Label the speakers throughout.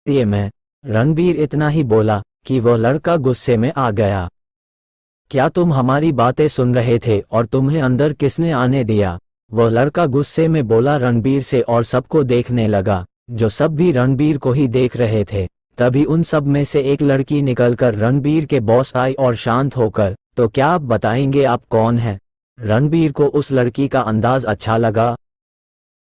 Speaker 1: ये मैं। रणबीर इतना ही बोला कि वो लड़का गुस्से में आ गया। क्या तुम हमारी बातें सुन रहे थे और तुम्हें अंदर किसने आने दिया? वो लड़का गुस्से में बोला रणबीर से और सबको देखने लगा, जो सब भी रणबीर को ही देख रहे थे। तभी उन सब में से एक लड़की निकलकर रणबीर के बॉस आई और शांत होकर, तो क्या आप बताएंगे आप कौन हैं? रणबीर को उस लड़की का अंदाज अच्छा लगा।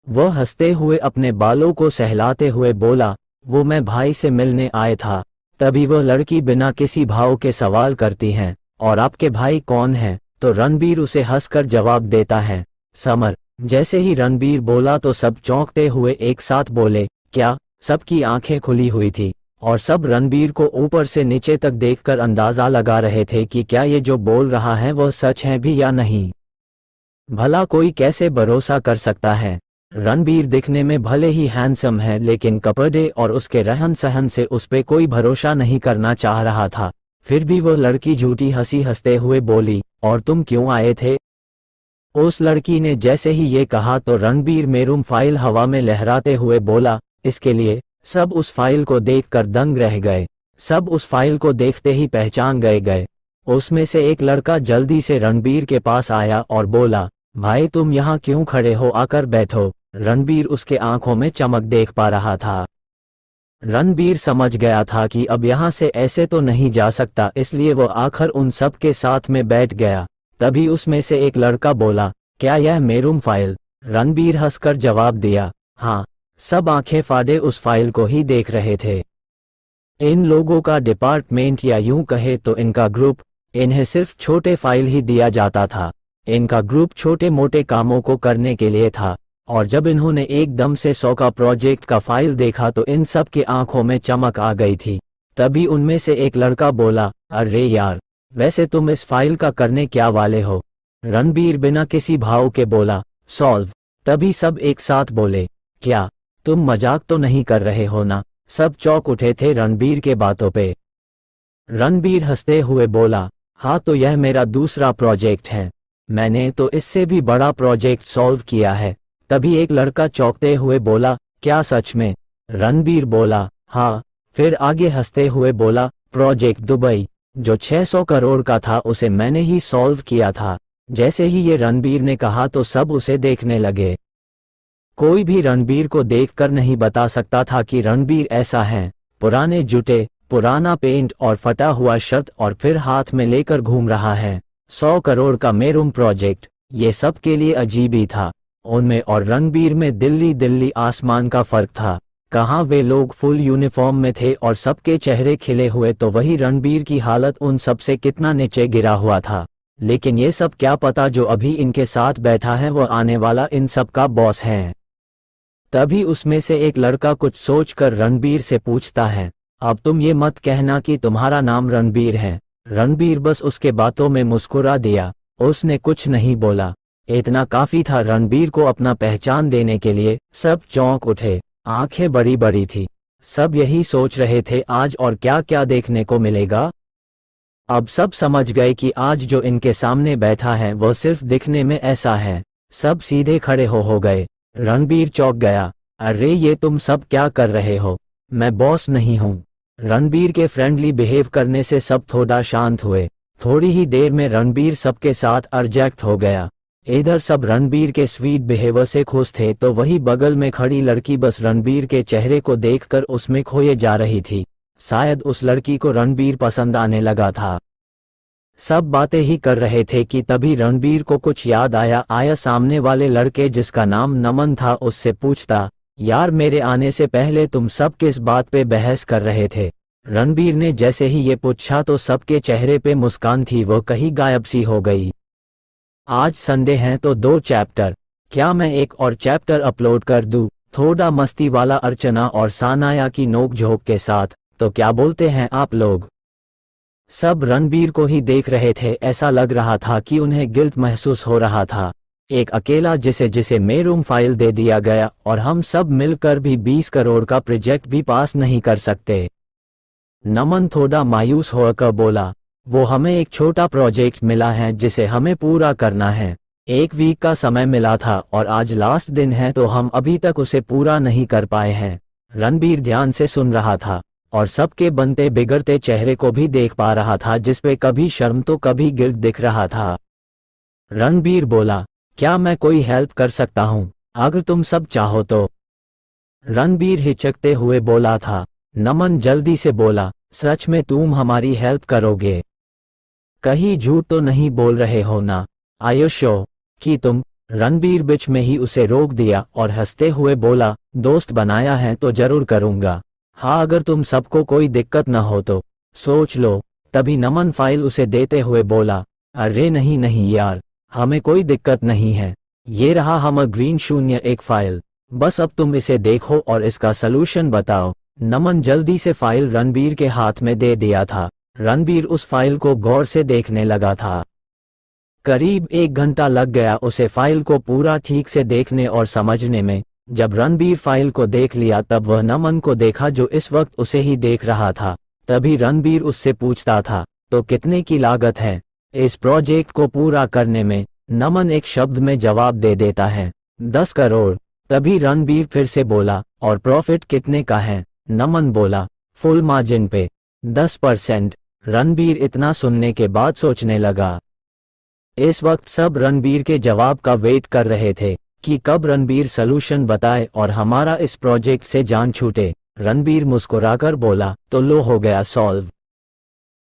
Speaker 1: वो हंसते हुए अपने बालों को सहलाते हुए बोला, वो मैं भाई से मिलने आया था। तभी वह लड़की बिना किसी भाव के सवाल करती हैं, और आपके भाई कौन हैं? तो रणबीर उसे हंसकर जवाब देता है, समर। जैसे ही रणबीर बोला तो सब चौंकते हुए एक साथ बोले, क्या? सबकी आंखें खुली हुई थी और सब रणबीर को ऊपर से नीचे तक देखकर अंदाजा लगा रहे थे कि क्या ये जो बोल रहा है वह सच है भी या नहीं। भला कोई कैसे भरोसा कर सकता है? रणबीर दिखने में भले ही हैंडसम है, लेकिन कपड़े और उसके रहन सहन से उस पे कोई भरोसा नहीं करना चाह रहा था। फिर भी वो लड़की झूठी हंसी हंसते हुए बोली, और तुम क्यों आए थे? उस लड़की ने जैसे ही ये कहा तो रणबीर मेरूम फाइल हवा में लहराते हुए बोला, इसके लिए। सब उस फाइल को देखकर दंग रह गए। सब उस फाइल को देखते ही पहचान गए। उसमें से एक लड़का जल्दी से रणबीर के पास आया और बोला, भाई तुम यहाँ क्यों खड़े हो, आकर बैठो। रणबीर उसके आंखों में चमक देख पा रहा था। रणबीर समझ गया था कि अब यहाँ से ऐसे तो नहीं जा सकता, इसलिए वो आकर उन सब के साथ में बैठ गया। तभी उसमें से एक लड़का बोला, क्या यह मेरूम फाइल? रणबीर हंसकर जवाब दिया, हाँ। सब आंखें फाड़े उस फाइल को ही देख रहे थे। इन लोगों का डिपार्टमेंट या यूं कहे तो इनका ग्रुप, इन्हें सिर्फ छोटे फाइल ही दिया जाता था। इनका ग्रुप छोटे मोटे कामों को करने के लिए था, और जब इन्होंने एकदम से 100 का प्रोजेक्ट का फाइल देखा तो इन सब की आंखों में चमक आ गई थी। तभी उनमें से एक लड़का बोला, अरे यार, वैसे तुम इस फाइल का करने क्या वाले हो? रणबीर बिना किसी भाव के बोला, सॉल्व। तभी सब एक साथ बोले, क्या तुम मजाक तो नहीं कर रहे हो ना? सब चौंक उठे थे रणबीर के बातों पे। रणबीर हंसते हुए बोला, हाँ तो यह मेरा दूसरा प्रोजेक्ट है। मैंने तो इससे भी बड़ा प्रोजेक्ट सॉल्व किया है। तभी एक लड़का चौंकते हुए बोला, क्या सच में? रणबीर बोला, हाँ। फिर आगे हंसते हुए बोला, प्रोजेक्ट दुबई, जो 600 करोड़ का था उसे मैंने ही सॉल्व किया था। जैसे ही ये रणबीर ने कहा तो सब उसे देखने लगे। कोई भी रणबीर को देखकर नहीं बता सकता था कि रणबीर ऐसा है। पुराने जूते, पुराना पेंट और फटा हुआ शर्ट, और फिर हाथ में लेकर घूम रहा है 100 करोड़ का मेरूम प्रोजेक्ट। ये सब के लिए अजीब ही था। उनमें और रणबीर में दिल्ली आसमान का फर्क था। कहाँ वे लोग फुल यूनिफॉर्म में थे और सबके चेहरे खिले हुए, तो वही रणबीर की हालत उन सब से कितना नीचे गिरा हुआ था। लेकिन ये सब क्या पता, जो अभी इनके साथ बैठा है वो आने वाला इन सब का बॉस है। तभी उसमें से एक लड़का कुछ सोचकर रणबीर से पूछता है, अब तुम ये मत कहना कि तुम्हारा नाम रणबीर है। रणबीर बस उसके बातों में मुस्कुरा दिया, उसने कुछ नहीं बोला। इतना काफी था रणबीर को अपना पहचान देने के लिए। सब चौंक उठे, आंखें बड़ी बड़ी थी। सब यही सोच रहे थे आज और क्या क्या देखने को मिलेगा। अब सब समझ गए कि आज जो इनके सामने बैठा है वो सिर्फ दिखने में ऐसा है। सब सीधे खड़े हो गए। रणबीर चौंक गया, अरे ये तुम सब क्या कर रहे हो? मैं बॉस नहीं हूँ। रणबीर के फ्रेंडली बिहेव करने से सब थोड़ा शांत हुए। थोड़ी ही देर में रणबीर सबके साथ एडजस्ट हो गया। इधर सब रणबीर के स्वीट बिहेवियर से खुश थे, तो वही बगल में खड़ी लड़की बस रणबीर के चेहरे को देखकर उसमें खोए जा रही थी। शायद उस लड़की को रणबीर पसंद आने लगा था। सब बातें ही कर रहे थे कि तभी रणबीर को कुछ याद आया सामने वाले लड़के जिसका नाम नमन था उससे पूछता, यार मेरे आने से पहले तुम सब किस बात पे बहस कर रहे थे? रणबीर ने जैसे ही ये पूछा तो सबके चेहरे पे मुस्कान थी, वो कहीं गायब सी हो गई। आज संडे है तो 2 चैप्टर, क्या मैं एक और चैप्टर अपलोड कर दूं? थोड़ा मस्ती वाला अर्चना और सानाया की नोक-झोंक के साथ, तो क्या बोलते हैं आप लोग? सब रणबीर को ही देख रहे थे। ऐसा लग रहा था कि उन्हें गिल्ट महसूस हो रहा था। एक अकेला जिसे मेरूम फाइल दे दिया गया और हम सब मिलकर भी 20 करोड़ का प्रोजेक्ट भी पास नहीं कर सकते। नमन थोड़ा मायूस होकर बोला, वो हमें एक छोटा प्रोजेक्ट मिला है जिसे हमें पूरा करना है। 1 वीक का समय मिला था और आज लास्ट दिन है, तो हम अभी तक उसे पूरा नहीं कर पाए हैं। रणबीर ध्यान से सुन रहा था और सबके बनते बिगड़ते चेहरे को भी देख पा रहा था, जिसपे कभी शर्म तो कभी गिल्ट दिख रहा था। रणबीर बोला, क्या मैं कोई हेल्प कर सकता हूँ? अगर तुम सब चाहो तो। रणबीर हिचकते हुए बोला था। नमन जल्दी से बोला, सच में तुम हमारी हेल्प करोगे? कहीं झूठ तो नहीं बोल रहे हो ना? आयुष्यो कि तुम? रणबीर बीच में ही उसे रोक दिया और हंसते हुए बोला, दोस्त बनाया है तो जरूर करूंगा। हाँ, अगर तुम सबको कोई दिक्कत न हो तो सोच लो। तभी नमन फाइल उसे देते हुए बोला, अरे नहीं नहीं यार, हमें कोई दिक्कत नहीं है। ये रहा हमर ग्रीन 01 फाइल, बस अब तुम इसे देखो और इसका सलूशन बताओ। नमन जल्दी से फाइल रणबीर के हाथ में दे दिया था। रणबीर उस फाइल को गौर से देखने लगा था। करीब 1 घंटा लग गया उसे फाइल को पूरा ठीक से देखने और समझने में। जब रणबीर फाइल को देख लिया तब वह नमन को देखा जो इस वक्त उसे ही देख रहा था। तभी रणबीर उससे पूछता था, तो कितने की लागत है इस प्रोजेक्ट को पूरा करने में? नमन एक शब्द में जवाब दे देता है, 10 करोड़। तभी रणबीर फिर से बोला, और प्रॉफिट कितने का है? नमन बोला, फुल मार्जिन पे 10%। रणबीर इतना सुनने के बाद सोचने लगा। इस वक्त सब रणबीर के जवाब का वेट कर रहे थे कि कब रणबीर सलूशन बताए और हमारा इस प्रोजेक्ट से जान छूटे। रणबीर मुस्कुराकर बोला, तो लो हो गया सॉल्व।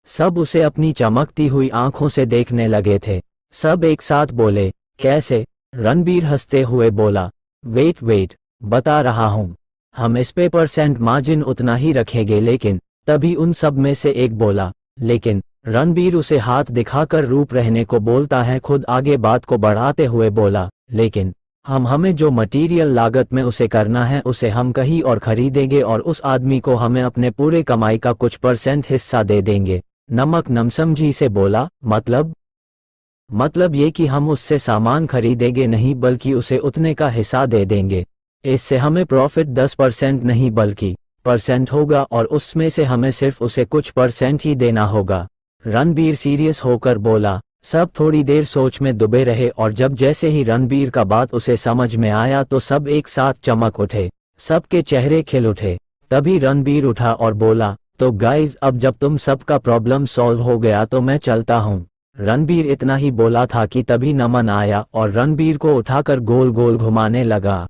Speaker 1: सब उसे अपनी चमकती हुई आंखों से देखने लगे थे। सब एक साथ बोले, कैसे? रणबीर हंसते हुए बोला, वेट बता रहा हूँ, हम इस पे % मार्जिन उतना ही रखेंगे। लेकिन तभी उन सब में से एक बोला, लेकिन रणबीर उसे हाथ दिखाकर रूप रहने को बोलता है, खुद आगे बात को बढ़ाते हुए बोला, लेकिन हमें जो मटेरियल लागत में उसे करना है उसे हम कहीं और खरीदेंगे और उस आदमी को हमें अपने पूरे कमाई का कुछ % हिस्सा दे देंगे। नमक नमसमझी से बोला, मतलब ये कि हम उससे सामान खरीदेंगे नहीं बल्कि उसे उतने का हिस्सा दे देंगे। इससे हमें प्रॉफिट 10% नहीं बल्कि % होगा और उसमें से हमें सिर्फ उसे कुछ % ही देना होगा। रणबीर सीरियस होकर बोला। सब थोड़ी देर सोच में डूबे रहे और जब जैसे ही रणबीर का बात उसे समझ में आया तो सब एक साथ चमक उठे, सबके चेहरे खिल उठे। तभी रणबीर उठा और बोला, तो गाइज अब जब तुम सबका प्रॉब्लम सॉल्व हो गया तो मैं चलता हूँ। रणबीर इतना ही बोला था कि तभी नमन आया और रणबीर को उठाकर गोल गोल घुमाने लगा।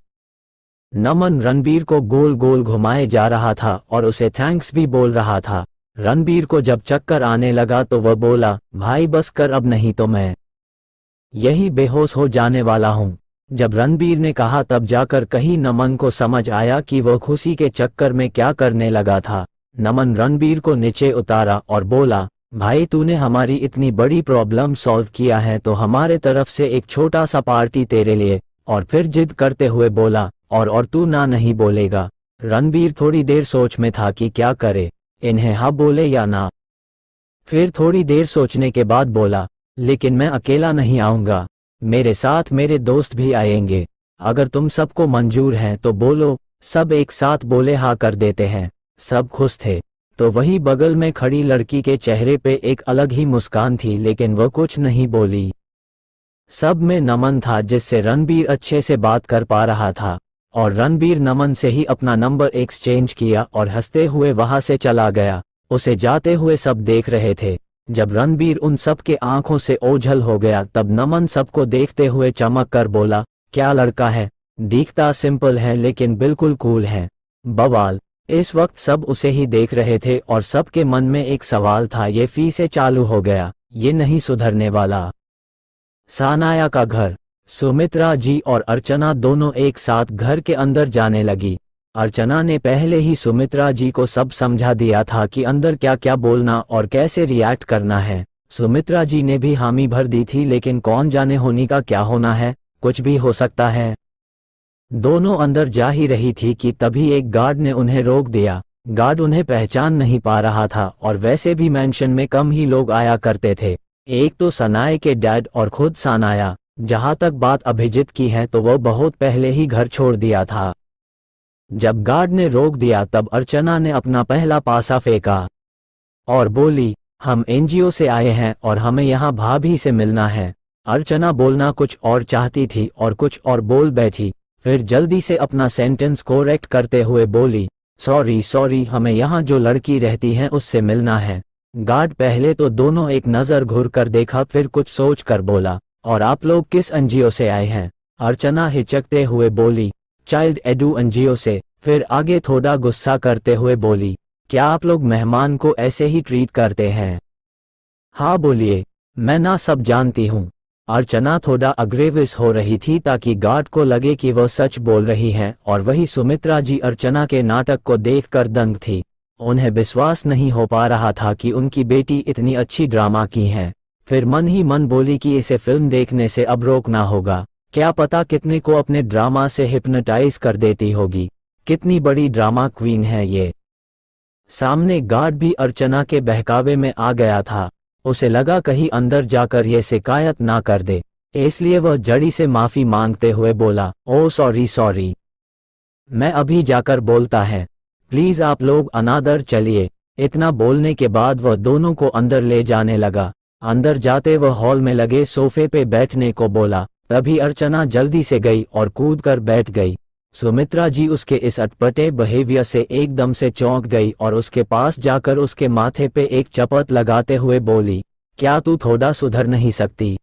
Speaker 1: नमन रणबीर को गोल गोल घुमाए जा रहा था और उसे थैंक्स भी बोल रहा था। रणबीर को जब चक्कर आने लगा तो वह बोला, भाई बस कर, अब नहीं तो मैं यही बेहोश हो जाने वाला हूँ। जब रणबीर ने कहा तब जाकर कहीं नमन को समझ आया कि वह खुशी के चक्कर में क्या करने लगा था। नमन रणबीर को नीचे उतारा और बोला, भाई तूने हमारी इतनी बड़ी प्रॉब्लम सॉल्व किया है तो हमारे तरफ से एक छोटा सा पार्टी तेरे लिए। और फिर जिद करते हुए बोला, और तू ना नहीं बोलेगा? रणबीर थोड़ी देर सोच में था कि क्या करे, इन्हें हाँ बोले या ना। फिर थोड़ी देर सोचने के बाद बोला, लेकिन मैं अकेला नहीं आऊंगा, मेरे साथ मेरे दोस्त भी आएंगे। अगर तुम सबको मंजूर है तो बोलो। सब एक साथ बोले हाँ कर देते हैं। सब खुश थे। तो वही बगल में खड़ी लड़की के चेहरे पे एक अलग ही मुस्कान थी, लेकिन वह कुछ नहीं बोली। सब में नमन था जिससे रणबीर अच्छे से बात कर पा रहा था और रणबीर नमन से ही अपना नंबर एक्सचेंज किया और हंसते हुए वहां से चला गया। उसे जाते हुए सब देख रहे थे। जब रणबीर उन सब के आंखों से ओझल हो गया तब नमन सबको देखते हुए चमक कर बोला, क्या लड़का है, दिखता सिंपल है लेकिन बिल्कुल कूल है, बवाल। इस वक्त सब उसे ही देख रहे थे और सबके मन में एक सवाल था, ये फिर से चालू हो गया, ये नहीं सुधरने वाला। सानाया का घर। सुमित्रा जी और अर्चना दोनों एक साथ घर के अंदर जाने लगी। अर्चना ने पहले ही सुमित्रा जी को सब समझा दिया था कि अंदर क्या क्या बोलना और कैसे रिएक्ट करना है। सुमित्रा जी ने भी हामी भर दी थी, लेकिन कौन जाने होनी का क्या होना है, कुछ भी हो सकता है। दोनों अंदर जा ही रही थी कि तभी एक गार्ड ने उन्हें रोक दिया। गार्ड उन्हें पहचान नहीं पा रहा था और वैसे भी मेंशन में कम ही लोग आया करते थे। एक तो सनाए के डैड और खुद सानाया। जहां तक बात अभिजीत की है तो वह बहुत पहले ही घर छोड़ दिया था। जब गार्ड ने रोक दिया तब अर्चना ने अपना पहला पासा फेंका और बोली, हम एनजीओ से आए हैं और हमें यहाँ भाभी से मिलना है। अर्चना बोलना कुछ और चाहती थी और कुछ और बोल बैठी, फिर जल्दी से अपना सेंटेंस करेक्ट करते हुए बोली, सॉरी सॉरी, हमें यहाँ जो लड़की रहती है उससे मिलना है। गार्ड पहले तो दोनों एक नज़र घूर कर देखा, फिर कुछ सोच कर बोला, और आप लोग किस एनजीओ से आए हैं? अर्चना हिचकते हुए बोली, चाइल्ड एडू एनजीओ से। फिर आगे थोड़ा गुस्सा करते हुए बोली, क्या आप लोग मेहमान को ऐसे ही ट्रीट करते हैं? हाँ बोलिए, मैं ना सब जानती हूँ। अर्चना थोड़ा अग्रेसिव हो रही थी ताकि गार्ड को लगे कि वह सच बोल रही है, और वही सुमित्रा जी अर्चना के नाटक को देखकर दंग थी। उन्हें विश्वास नहीं हो पा रहा था कि उनकी बेटी इतनी अच्छी ड्रामा की है। फिर मन ही मन बोली कि इसे फिल्म देखने से अब रोकना होगा, क्या पता कितने को अपने ड्रामा से हिप्नोटाइज कर देती होगी। कितनी बड़ी ड्रामा क्वीन है ये। सामने गार्ड भी अर्चना के बहकावे में आ गया था। उसे लगा कहीं अंदर जाकर ये शिकायत ना कर दे, इसलिए वह जड़ी से माफी मांगते हुए बोला, ओ सॉरी सॉरी, मैं अभी जाकर बोलता है, प्लीज आप लोग अनादर चलिए। इतना बोलने के बाद वह दोनों को अंदर ले जाने लगा। अंदर जाते वह हॉल में लगे सोफे पे बैठने को बोला, तभी अर्चना जल्दी से गई और कूदकर बैठ गई। सुमित्रा जी उसके इस अटपटे बिहेवियर से एकदम से चौंक गई और उसके पास जाकर उसके माथे पे एक चपत लगाते हुए बोली, क्या तू थोड़ा सुधर नहीं सकती?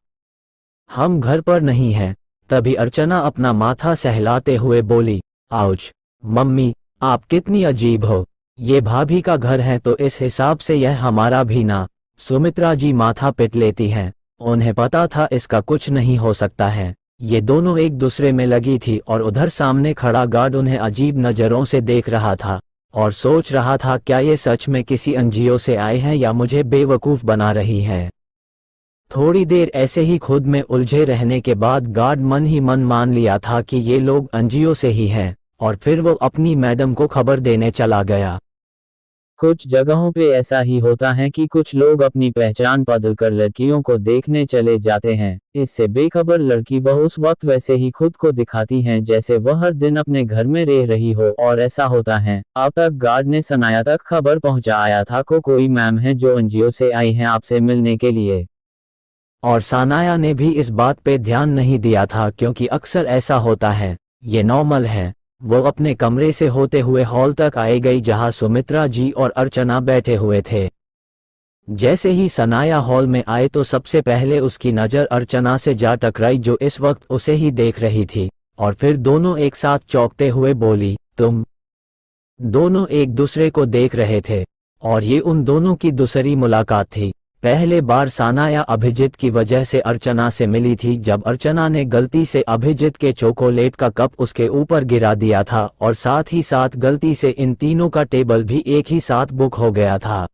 Speaker 1: हम घर पर नहीं हैं। तभी अर्चना अपना माथा सहलाते हुए बोली, आउच मम्मी, आप कितनी अजीब हो। ये भाभी का घर है तो इस हिसाब से यह हमारा भी ना। सुमित्रा जी माथा पिट लेती हैं। उन्हें पता था इसका कुछ नहीं हो सकता है। ये दोनों एक दूसरे में लगी थी और उधर सामने खड़ा गार्ड उन्हें अजीब नज़रों से देख रहा था और सोच रहा था क्या ये सच में किसी एनजीओ से आए हैं या मुझे बेवकूफ़ बना रही हैं। थोड़ी देर ऐसे ही खुद में उलझे रहने के बाद गार्ड मन ही मन मान लिया था कि ये लोग एनजीओ से ही हैं, और फिर वो अपनी मैडम को खबर देने चला गया। कुछ जगहों पे ऐसा ही होता है कि कुछ लोग अपनी पहचान बदलकर लड़कियों को देखने चले जाते हैं। इससे बेखबर लड़की वह उस वक्त वैसे ही खुद को दिखाती हैं जैसे वह हर दिन अपने घर में रह रही हो, और ऐसा होता है। अब तक गार्ड ने सनाया तक खबर पहुंचाया था को कोई मैम है जो एनजीओ से आई हैं आपसे मिलने के लिए, और सनाया ने भी इस बात पे ध्यान नहीं दिया था क्योंकि अक्सर ऐसा होता है, ये नॉर्मल है। वो अपने कमरे से होते हुए हॉल तक आए गई जहां सुमित्रा जी और अर्चना बैठे हुए थे। जैसे ही सनाया हॉल में आए तो सबसे पहले उसकी नज़र अर्चना से जा टकराई जो इस वक्त उसे ही देख रही थी, और फिर दोनों एक साथ चौंकते हुए बोली, तुम? दोनों एक दूसरे को देख रहे थे और ये उन दोनों की दूसरी मुलाकात थी। पहले बार सनाया अभिजीत की वजह से अर्चना से मिली थी जब अर्चना ने गलती से अभिजीत के चॉकलेट का कप उसके ऊपर गिरा दिया था, और साथ ही साथ गलती से इन तीनों का टेबल भी एक ही साथ बुक हो गया था।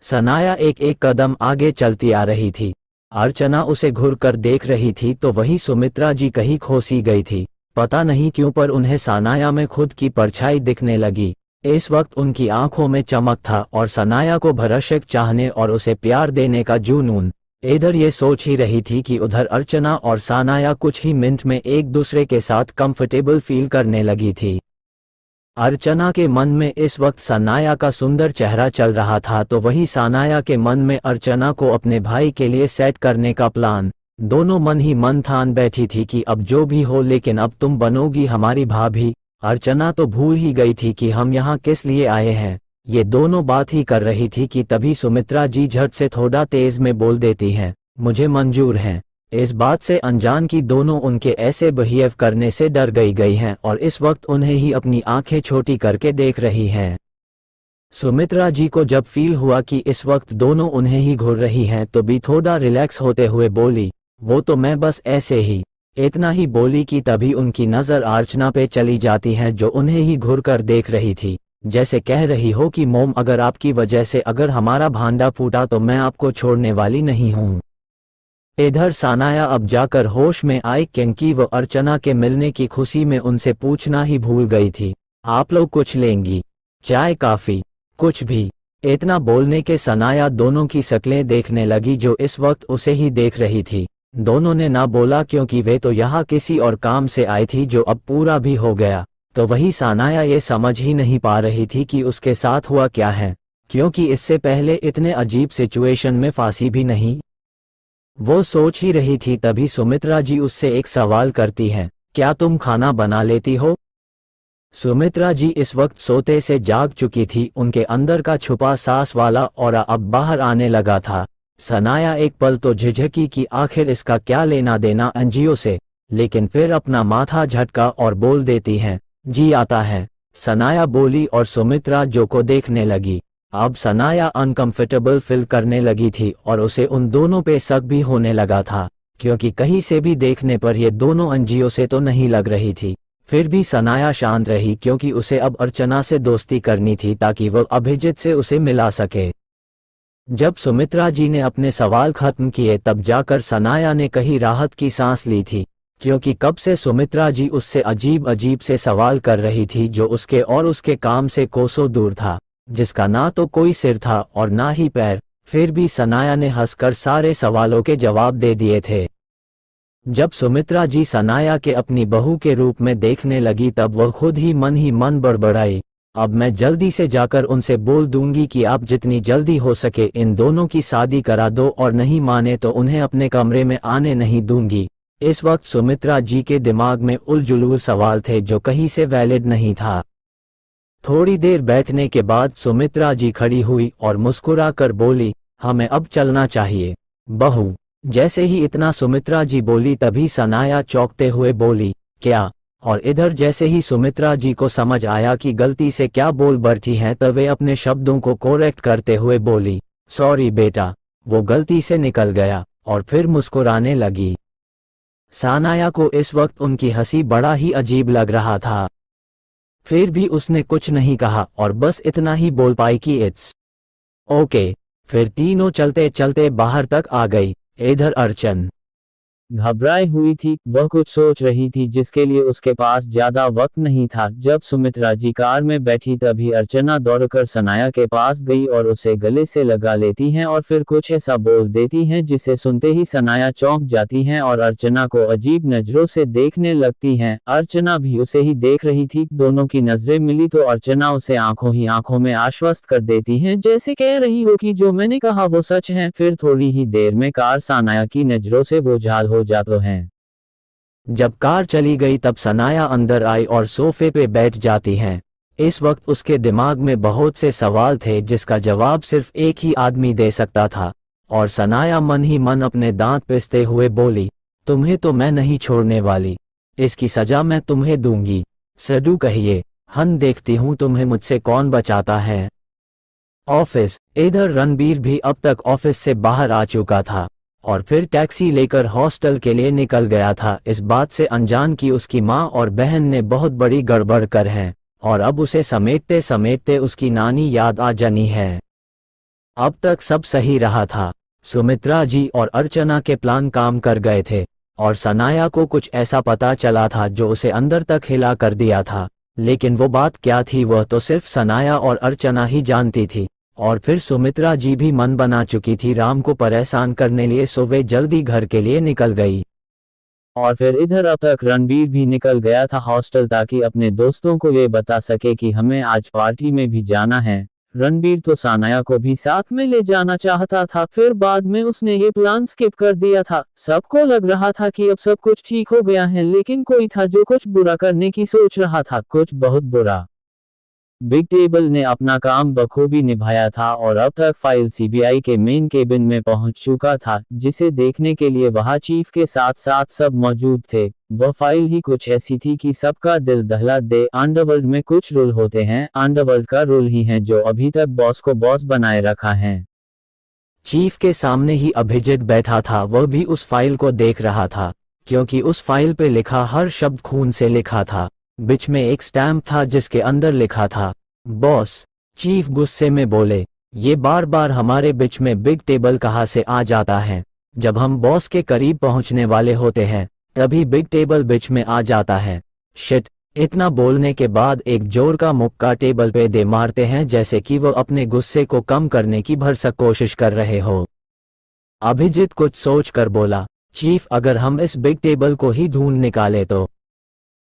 Speaker 1: सनाया एक एक कदम आगे चलती आ रही थी। अर्चना उसे घूर कर देख रही थी तो वही सुमित्रा जी कहीं खो सी गई थी। पता नहीं क्यों पर उन्हें सनाया में खुद की परछाई दिखने लगी। इस वक्त उनकी आंखों में चमक था और सनाया को भरसक चाहने और उसे प्यार देने का जुनून। इधर ये सोच ही रही थी कि उधर अर्चना और सनाया कुछ ही मिनट में एक दूसरे के साथ कंफर्टेबल फील करने लगी थी। अर्चना के मन में इस वक्त सनाया का सुंदर चेहरा चल रहा था तो वही सनाया के मन में अर्चना को अपने भाई के लिए सेट करने का प्लान। दोनों मन ही मन ठान बैठी थी कि अब जो भी हो लेकिन अब तुम बनोगी हमारी भाभी। अर्चना तो भूल ही गई थी कि हम यहाँ किस लिए आए हैं। ये दोनों बात ही कर रही थी कि तभी सुमित्रा जी झट से थोड़ा तेज में बोल देती हैं, मुझे मंजूर है। इस बात से अनजान की दोनों उनके ऐसे बिहेव करने से डर गई हैं और इस वक्त उन्हें ही अपनी आंखें छोटी करके देख रही हैं। सुमित्रा जी को जब फील हुआ कि इस वक्त दोनों उन्हें ही घूर रही हैं तो भी थोड़ा रिलैक्स होते हुए बोली, वो तो मैं बस ऐसे ही। इतना ही बोली कि तभी उनकी नज़र अर्चना पे चली जाती है जो उन्हें ही घूर कर देख रही थी, जैसे कह रही हो कि मोम अगर आपकी वजह से अगर हमारा भांडा फूटा तो मैं आपको छोड़ने वाली नहीं हूँ। इधर सनाया अब जाकर होश में आई क्योंकि वो अर्चना के मिलने की खुशी में उनसे पूछना ही भूल गई थी, आप लोग कुछ लेंगी? चाय कॉफी कुछ भी? इतना बोलने के सनाया दोनों की शक्लें देखने लगी जो इस वक्त उसे ही देख रही थी। दोनों ने ना बोला क्योंकि वे तो यहाँ किसी और काम से आई थी जो अब पूरा भी हो गया। तो वही सनाया ये समझ ही नहीं पा रही थी कि उसके साथ हुआ क्या है, क्योंकि इससे पहले इतने अजीब सिचुएशन में फांसी भी नहीं। वो सोच ही रही थी तभी सुमित्रा जी उससे एक सवाल करती हैं, क्या तुम खाना बना लेती हो? सुमित्रा जी इस वक्त सोते से जाग चुकी थी। उनके अंदर का छुपा सांस वाला ऑरा अब बाहर आने लगा था। सनाया एक पल तो झिझकी कि आखिर इसका क्या लेना देना एनजीओ से, लेकिन फिर अपना माथा झटका और बोल देती हैं, जी आता है। सनाया बोली और सुमित्रा जो को देखने लगी। अब सनाया अनकंफर्टेबल फील करने लगी थी और उसे उन दोनों पे शक भी होने लगा था, क्योंकि कहीं से भी देखने पर ये दोनों एनजीओ से तो नहीं लग रही थी। फिर भी सनाया शांत रही, क्योंकि उसे अब अर्चना से दोस्ती करनी थी ताकि वह अभिजीत से उसे मिला सके। जब सुमित्रा जी ने अपने सवाल खत्म किए तब जाकर सनाया ने कहीं राहत की सांस ली थी, क्योंकि कब से सुमित्रा जी उससे अजीब अजीब से सवाल कर रही थी जो उसके और उसके काम से कोसों दूर था, जिसका ना तो कोई सिर था और ना ही पैर। फिर भी सनाया ने हंसकर सारे सवालों के जवाब दे दिए थे। जब सुमित्रा जी सनाया के अपनी बहू के रूप में देखने लगी तब वह खुद ही मन बड़बड़ाई, अब मैं जल्दी से जाकर उनसे बोल दूंगी कि आप जितनी जल्दी हो सके इन दोनों की शादी करा दो, और नहीं माने तो उन्हें अपने कमरे में आने नहीं दूंगी। इस वक्त सुमित्रा जी के दिमाग में उलझुल सवाल थे जो कहीं से वैलिड नहीं था। थोड़ी देर बैठने के बाद सुमित्रा जी खड़ी हुई और मुस्कुरा कर बोली, हमें अब चलना चाहिए बहू। जैसे ही इतना सुमित्रा जी बोली तभी सनाया चौंकते हुए बोली, क्या? और इधर जैसे ही सुमित्रा जी को समझ आया कि गलती से क्या बोल बैठी हैं तब वे अपने शब्दों को करेक्ट करते हुए बोली, सॉरी बेटा, वो गलती से निकल गया, और फिर मुस्कुराने लगी। सनाया को इस वक्त उनकी हंसी बड़ा ही अजीब लग रहा था। फिर भी उसने कुछ नहीं कहा और बस इतना ही बोल पाई कि इट्स ओके। फिर तीनों चलते चलते बाहर तक आ गई। इधर अर्चन घबराई हुई थी, वह कुछ सोच रही थी जिसके लिए उसके पास ज्यादा वक्त नहीं था। जब सुमित्रा जी कार में बैठी तभी अर्चना दौड़कर सनाया के पास गई और उसे गले से लगा लेती हैं और फिर कुछ ऐसा बोल देती हैं जिसे सुनते ही सनाया चौंक जाती हैं और अर्चना को अजीब नजरों से देखने लगती हैं। अर्चना भी उसे ही देख रही थी। दोनों की नजरें मिली तो अर्चना उसे आंखों ही आंखों में आश्वस्त कर देती हैं, जैसे कह रही हो कि जो मैंने कहा वो सच है। फिर थोड़ी ही देर में कार सनाया की नजरों से बोझाल हो जाते हैं। जब कार चली गई तब सनाया अंदर आई और सोफे पे बैठ जाती हैं। इस वक्त उसके दिमाग में बहुत से सवाल थे जिसका जवाब सिर्फ एक ही आदमी दे सकता था, और सनाया मन ही मन अपने दांत पिसते हुए बोली, तुम्हें तो मैं नहीं छोड़ने वाली, इसकी सजा मैं तुम्हें दूंगी। सडू कहिए, हन देखती हूँ तुम्हें मुझसे कौन बचाता है। ऑफिस। इधर रणबीर भी अब तक ऑफिस से बाहर आ चुका था और फिर टैक्सी लेकर हॉस्टल के लिए निकल गया था, इस बात से अनजान कि उसकी माँ और बहन ने बहुत बड़ी गड़बड़ कर है और अब उसे समेटते समेटते उसकी नानी याद आ जानी है। अब तक सब सही रहा था। सुमित्रा जी और अर्चना के प्लान काम कर गए थे और सनाया को कुछ ऐसा पता चला था जो उसे अंदर तक हिला कर दिया था, लेकिन वो बात क्या थी वह तो सिर्फ सनाया और अर्चना ही जानती थी। और फिर सुमित्रा जी भी मन बना चुकी थी राम को परेशान करने लिए, सो वे जल्दी घर के लिए निकल गई। और फिर इधर अब तक रणबीर भी निकल गया था हॉस्टल ताकि अपने दोस्तों को ये बता सके कि हमें आज पार्टी में भी जाना है। रणबीर तो सनाया को भी साथ में ले जाना चाहता था, फिर बाद में उसने ये प्लान स्किप कर दिया था। सबको लग रहा था कि अब सब कुछ ठीक हो गया है, लेकिन कोई था जो कुछ बुरा करने की सोच रहा था, कुछ बहुत बुरा। बिग टेबल ने अपना काम बखूबी निभाया था और अब तक फाइल सीबीआई के मेन केबिन में पहुंच चुका था, जिसे देखने के लिए वहां चीफ के साथ साथ सब मौजूद थे। वह फाइल ही कुछ ऐसी थी कि सबका दिल दहला दे। अंडरवर्ल्ड में कुछ रूल होते हैं, अंडरवर्ल्ड का रूल ही है जो अभी तक बॉस को बॉस बनाए रखा है। चीफ के सामने ही अभिजीत बैठा था, वह भी उस फाइल को देख रहा था, क्योंकि उस फाइल पे लिखा हर शब्द खून से लिखा था। बीच में एक स्टैम्प था जिसके अंदर लिखा था बॉस। चीफ गुस्से में बोले, ये बार बार हमारे बीच में बिग टेबल कहाँ से आ जाता है? जब हम बॉस के करीब पहुंचने वाले होते हैं तभी बिग टेबल बीच में आ जाता है। शिट। इतना बोलने के बाद एक जोर का मुक्का टेबल पे दे मारते हैं जैसे कि वो अपने गुस्से को कम करने की भरसक कोशिश कर रहे हो। अभिजीत कुछ सोच कर बोला, चीफ अगर हम इस बिग टेबल को ही ढूंढ निकाले तो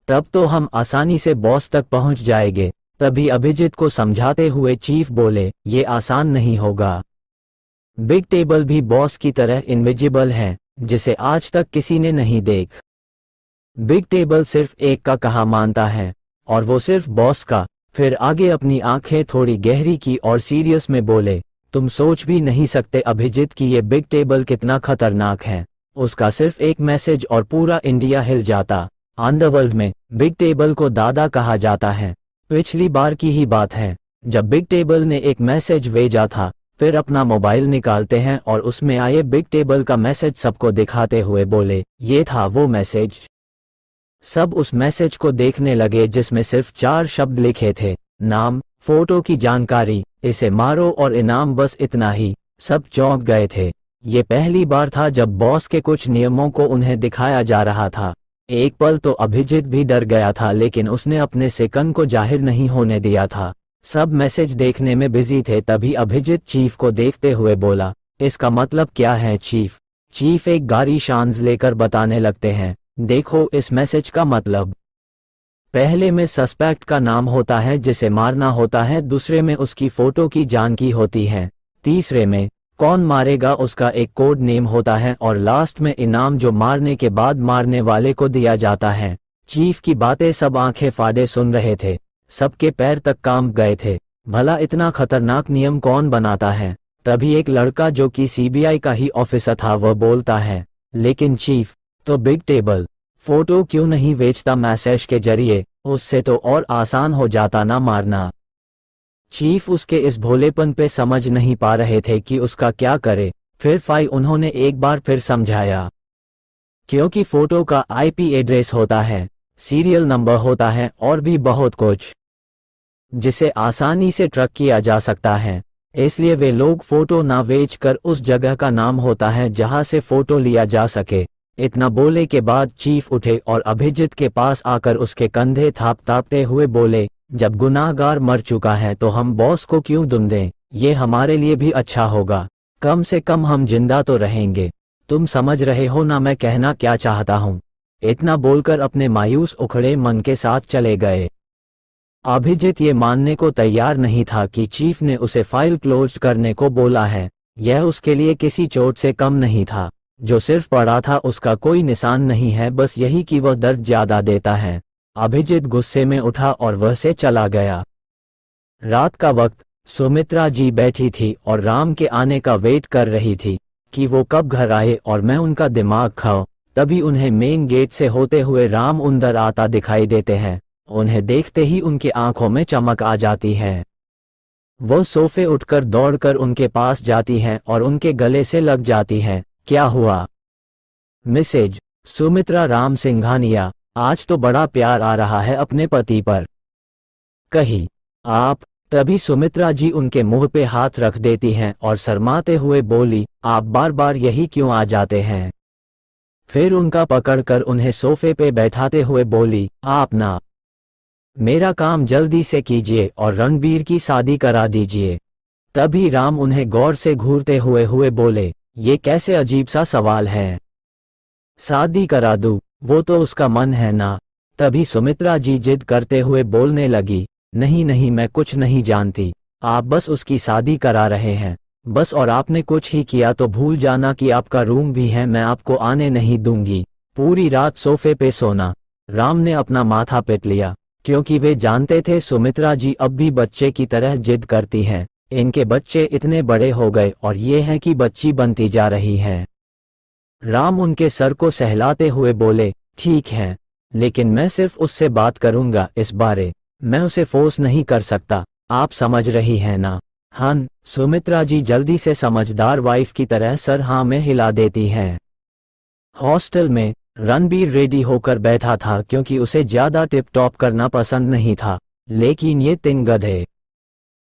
Speaker 1: तब तो हम आसानी से बॉस तक पहुंच जाएंगे। तभी अभिजीत को समझाते हुए चीफ बोले, ये आसान नहीं होगा। बिग टेबल भी बॉस की तरह इनविजिबल है, जिसे आज तक किसी ने नहीं देख। बिग टेबल सिर्फ एक का कहा मानता है, और वो सिर्फ बॉस का। फिर आगे अपनी आंखें थोड़ी गहरी की और सीरियस में बोले, तुम सोच भी नहीं सकते अभिजीत कि ये बिग टेबल कितना खतरनाक है। उसका सिर्फ एक मैसेज और पूरा इंडिया हिल जाता। अंडरवर्ल्ड में बिग टेबल को दादा कहा जाता है। पिछली बार की ही बात है, जब बिग टेबल ने एक मैसेज भेजा था। फिर अपना मोबाइल निकालते हैं और उसमें आए बिग टेबल का मैसेज सबको दिखाते हुए बोले, ये था वो मैसेज। सब उस मैसेज को देखने लगे जिसमें सिर्फ 4 शब्द लिखे थे, नाम, फोटो की जानकारी, इसे मारो और इनाम, बस इतना ही। सब चौंक गए थे। ये पहली बार था जब बॉस के कुछ नियमों को उन्हें दिखाया जा रहा था। एक पल तो अभिजीत भी डर गया था, लेकिन उसने अपने सिकन को जाहिर नहीं होने दिया था। सब मैसेज देखने में बिजी थे, तभी अभिजीत चीफ को देखते हुए बोला, इसका मतलब क्या है चीफ? चीफ एक गाड़ी शांस लेकर बताने लगते हैं, देखो इस मैसेज का मतलब। पहले में सस्पेक्ट का नाम होता है जिसे मारना होता है, दूसरे में उसकी फोटो की जानकारी होती है, तीसरे में कौन मारेगा उसका एक कोड नेम होता है, और लास्ट में इनाम जो मारने के बाद मारने वाले को दिया जाता है। चीफ की बातें सब आंखें फाड़े सुन रहे थे। सबके पैर तक कांप गए थे। भला इतना खतरनाक नियम कौन बनाता है? तभी एक लड़का जो कि सीबीआई का ही ऑफिसर था वह बोलता है, लेकिन चीफ, तो बिग टेबल फोटो क्यों नहीं बेचता मैसेज के जरिए? उससे तो और आसान हो जाता ना मारना। चीफ उसके इस भोलेपन पे समझ नहीं पा रहे थे कि उसका क्या करे। फिर उन्होंने एक बार फिर समझाया, क्योंकि फोटो का आईपी एड्रेस होता है, सीरियल नंबर होता है और भी बहुत कुछ, जिसे आसानी से ट्रैक किया जा सकता है। इसलिए वे लोग फोटो ना बेचकर उस जगह का नाम होता है जहां से फोटो लिया जा सके। इतना बोले के बाद चीफ उठे और अभिजीत के पास आकर उसके कंधे थापते हुए बोले, जब गुनाहगार मर चुका है तो हम बॉस को क्यों दुम दें? ये हमारे लिए भी अच्छा होगा, कम से कम हम जिंदा तो रहेंगे। तुम समझ रहे हो ना मैं कहना क्या चाहता हूँ? इतना बोलकर अपने मायूस उखड़े मन के साथ चले गए। अभिजीत ये मानने को तैयार नहीं था कि चीफ ने उसे फाइल क्लोज करने को बोला है। यह उसके लिए किसी चोट से कम नहीं था। जो सिर्फ पड़ा था उसका कोई निशान नहीं है, बस यही कि वह दर्द ज्यादा देता है। अभिजीत गुस्से में उठा और वह से चला गया। रात का वक्त सुमित्रा जी बैठी थी और राम के आने का वेट कर रही थी कि वो कब घर आए और मैं उनका दिमाग खाऊं। तभी उन्हें मेन गेट से होते हुए राम अंदर आता दिखाई देते हैं। उन्हें देखते ही उनकी आंखों में चमक आ जाती है। वो सोफे उठकर दौड़कर उनके पास जाती हैं और उनके गले से लग जाती हैं। क्या हुआ? मिसेज सुमित्रा राम सिंघानिया, आज तो बड़ा प्यार आ रहा है अपने पति पर, कही। आप? तभी सुमित्रा जी उनके मुंह पे हाथ रख देती हैं और शर्माते हुए बोली, आप बार बार यही क्यों आ जाते हैं? फिर उनका पकड़कर उन्हें सोफे पे बैठाते हुए बोली, आप ना, मेरा काम जल्दी से कीजिए और रणबीर की शादी करा दीजिए। तभी राम उन्हें गौर से घूरते हुए बोले, ये कैसे अजीब सा सवाल है? शादी करा दूं, वो तो उसका मन है ना। तभी सुमित्रा जी जिद करते हुए बोलने लगी, नहीं नहीं, मैं कुछ नहीं जानती, आप बस उसकी शादी करा रहे हैं बस, और आपने कुछ ही किया तो भूल जाना कि आपका रूम भी है, मैं आपको आने नहीं दूंगी। पूरी रात सोफे पे सोना। राम ने अपना माथा पीट लिया, क्योंकि वे जानते थे सुमित्रा जी अब भी बच्चे की तरह जिद करती हैं। इनके बच्चे इतने बड़े हो गए और ये हैं कि बच्ची बनती जा रही है। राम उनके सर को सहलाते हुए बोले, ठीक है, लेकिन मैं सिर्फ उससे बात करूंगा इस बारे, मैं उसे फोर्स नहीं कर सकता, आप समझ रही हैं ना? हाँ। सुमित्रा जी जल्दी से समझदार वाइफ की तरह सर हाँ में हिला देती हैं। हॉस्टल में रणबीर रेडी होकर बैठा था, क्योंकि उसे ज्यादा टिप टॉप करना पसंद नहीं था। लेकिन ये 3 गधे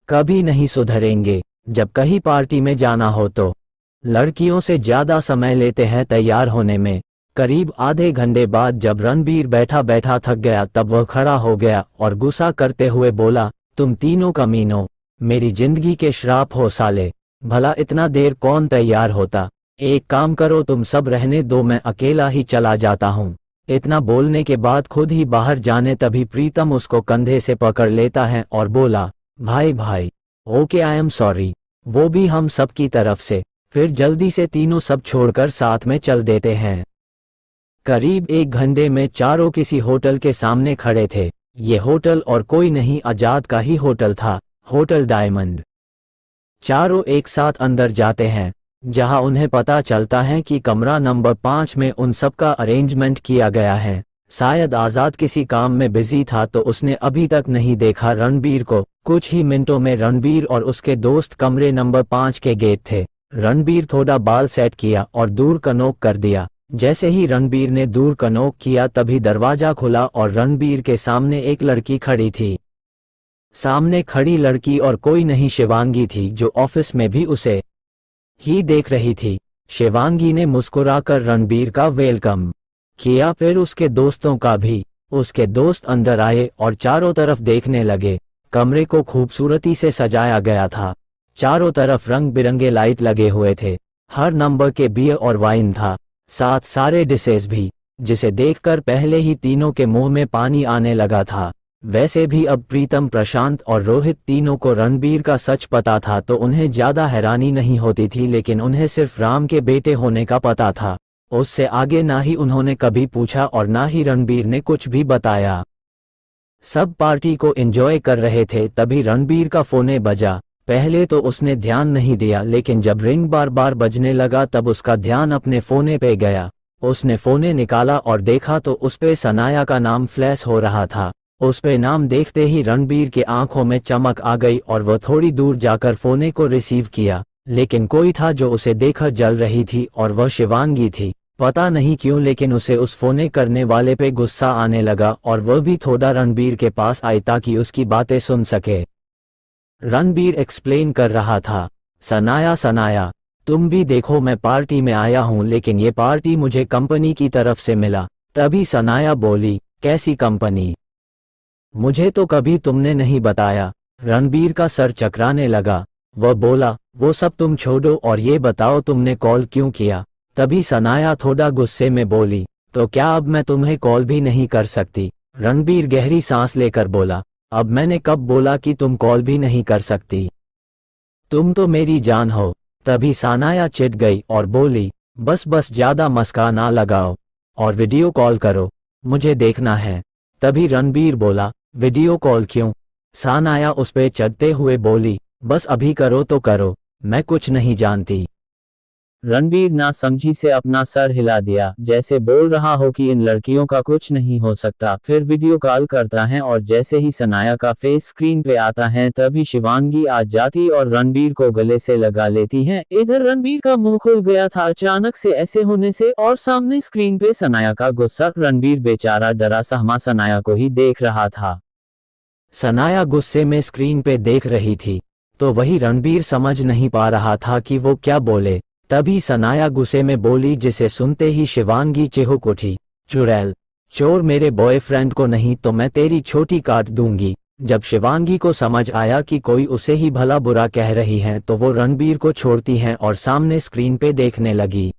Speaker 1: कभी नहीं सुधरेंगे। जब कहीं पार्टी में जाना हो तो लड़कियों से ज्यादा समय लेते हैं तैयार होने में। करीब आधे घंटे बाद जब रणबीर बैठा बैठा थक गया तब वह खड़ा हो गया और गुस्सा करते हुए बोला, तुम तीनों कमीनों, मेरी जिंदगी के श्राप हो साले, भला इतना देर कौन तैयार होता? एक काम करो, तुम सब रहने दो, मैं अकेला ही चला जाता हूँ। इतना बोलने के बाद खुद ही बाहर जाने तभी प्रीतम उसको कंधे से पकड़ लेता है और बोला, भाई भाई, ओके आई एम सॉरी, वो भी हम सब की तरफ से। फिर जल्दी से तीनों सब छोड़कर साथ में चल देते हैं। करीब 1 घंटे में चारों किसी होटल के सामने खड़े थे। ये होटल और कोई नहीं आजाद का ही होटल था, होटल डायमंड। चारों एक साथ अंदर जाते हैं, जहां उन्हें पता चलता है कि कमरा नंबर 5 में उन सब का अरेंजमेंट किया गया है। शायद आजाद किसी काम में बिजी था तो उसने अभी तक नहीं देखा रणबीर को। कुछ ही मिनटों में रणबीर और उसके दोस्त कमरे नंबर 5 के गेट थे। रणबीर थोड़ा बाल सेट किया और दूर का नॉक कर दिया। जैसे ही रणबीर ने दूर का नॉक किया तभी दरवाजा खुला और रणबीर के सामने एक लड़की खड़ी थी। सामने खड़ी लड़की और कोई नहीं शिवांगी थी, जो ऑफिस में भी उसे ही देख रही थी। शिवांगी ने मुस्कुराकर रणबीर का वेलकम किया, फिर उसके दोस्तों का भी। उसके दोस्त अंदर आए और चारों तरफ देखने लगे। कमरे को खूबसूरती से सजाया गया था। चारों तरफ रंग बिरंगे लाइट लगे हुए थे। हर नंबर के बियर और वाइन था, साथ सारे डिशेस भी, जिसे देखकर पहले ही तीनों के मुंह में पानी आने लगा था। वैसे भी अब प्रीतम, प्रशांत और रोहित तीनों को रणबीर का सच पता था तो उन्हें ज्यादा हैरानी नहीं होती थी, लेकिन उन्हें सिर्फ राम के बेटे होने का पता था। उससे आगे ना ही उन्होंने कभी पूछा और ना ही रणबीर ने कुछ भी बताया। सब पार्टी को एंजॉय कर रहे थे, तभी रणबीर का फोन बजा। पहले तो उसने ध्यान नहीं दिया, लेकिन जब रिंग बार बार बजने लगा तब उसका ध्यान अपने फोन पे गया। उसने फोन निकाला और देखा तो उस पे सनाया का नाम फ्लैश हो रहा था। उस पे नाम देखते ही रणबीर के आंखों में चमक आ गई और वह थोड़ी दूर जाकर फोन को रिसीव किया, लेकिन कोई था जो उसे देखकर जल रही थी और वह शिवांगी थी। पता नहीं क्यों, लेकिन उसे उस फोन करने वाले पे गुस्सा आने लगा और वह भी थोड़ा रणबीर के पास आई ताकि उसकी बातें सुन सके। रणबीर एक्सप्लेन कर रहा था, सनाया सनाया, तुम भी देखो मैं पार्टी में आया हूँ, लेकिन ये पार्टी मुझे कंपनी की तरफ से मिला। तभी सनाया बोली, कैसी कंपनी? मुझे तो कभी तुमने नहीं बताया। रणबीर का सर चकराने लगा। वह बोला, वो सब तुम छोड़ो और ये बताओ तुमने कॉल क्यों किया? तभी सनाया थोड़ा गुस्से में बोली, तो क्या अब मैं तुम्हें कॉल भी नहीं कर सकती? रणबीर गहरी सांस लेकर बोला, अब मैंने कब बोला कि तुम कॉल भी नहीं कर सकती? तुम तो मेरी जान हो। तभी सनाया चिढ़ गई और बोली, बस बस ज्यादा मस्का ना लगाओ और वीडियो कॉल करो, मुझे देखना है। तभी रणबीर बोला, वीडियो कॉल क्यों? सनाया उस पे चढ़ते हुए बोली, बस अभी करो तो करो, मैं कुछ नहीं जानती। रणबीर ना समझी से अपना सर हिला दिया, जैसे बोल रहा हो कि इन लड़कियों का कुछ नहीं हो सकता। फिर वीडियो कॉल करता है और जैसे ही सनाया का फेस स्क्रीन पे आता है तभी शिवांगी आ जाती और रणबीर को गले से लगा लेती है। इधर रणबीर का मुंह खुल गया था अचानक से ऐसे होने से, और सामने स्क्रीन पे सनाया का गुस्सा। रणबीर बेचारा डरा सहमा सनाया को ही देख रहा था। सनाया गुस्से में स्क्रीन पे देख रही थी, तो वही रणबीर समझ नहीं पा रहा था कि वो क्या बोले। तभी सनाया गुस्से में बोली, जिसे सुनते ही शिवांगी चिहुक उठी, चुड़ैल, चोर, मेरे बॉयफ्रेंड को नहीं तो मैं तेरी छोटी काट दूंगी। जब शिवांगी को समझ आया कि कोई उसे ही भला बुरा कह रही है तो वो रणबीर को छोड़ती है और सामने स्क्रीन पे देखने लगी,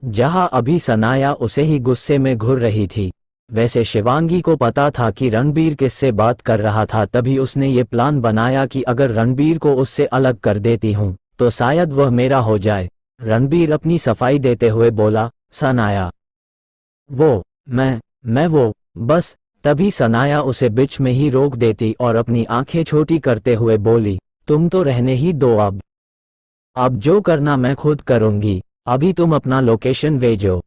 Speaker 1: जहां अभी सनाया उसे ही गुस्से में घूर रही थी। वैसे शिवांगी को पता था कि रणबीर किससे बात कर रहा था, तभी उसने ये प्लान बनाया कि अगर रणबीर को उससे अलग कर देती हूँ तो शायद वह मेरा हो जाए। रणबीर अपनी सफाई देते हुए बोला, सनाया, मैं वो, बस। तभी सनाया उसे बीच में ही रोक देती और अपनी आंखें छोटी करते हुए बोली, तुम तो रहने ही दो, अब जो करना मैं खुद करूंगी, अभी तुम अपना लोकेशन भेजो,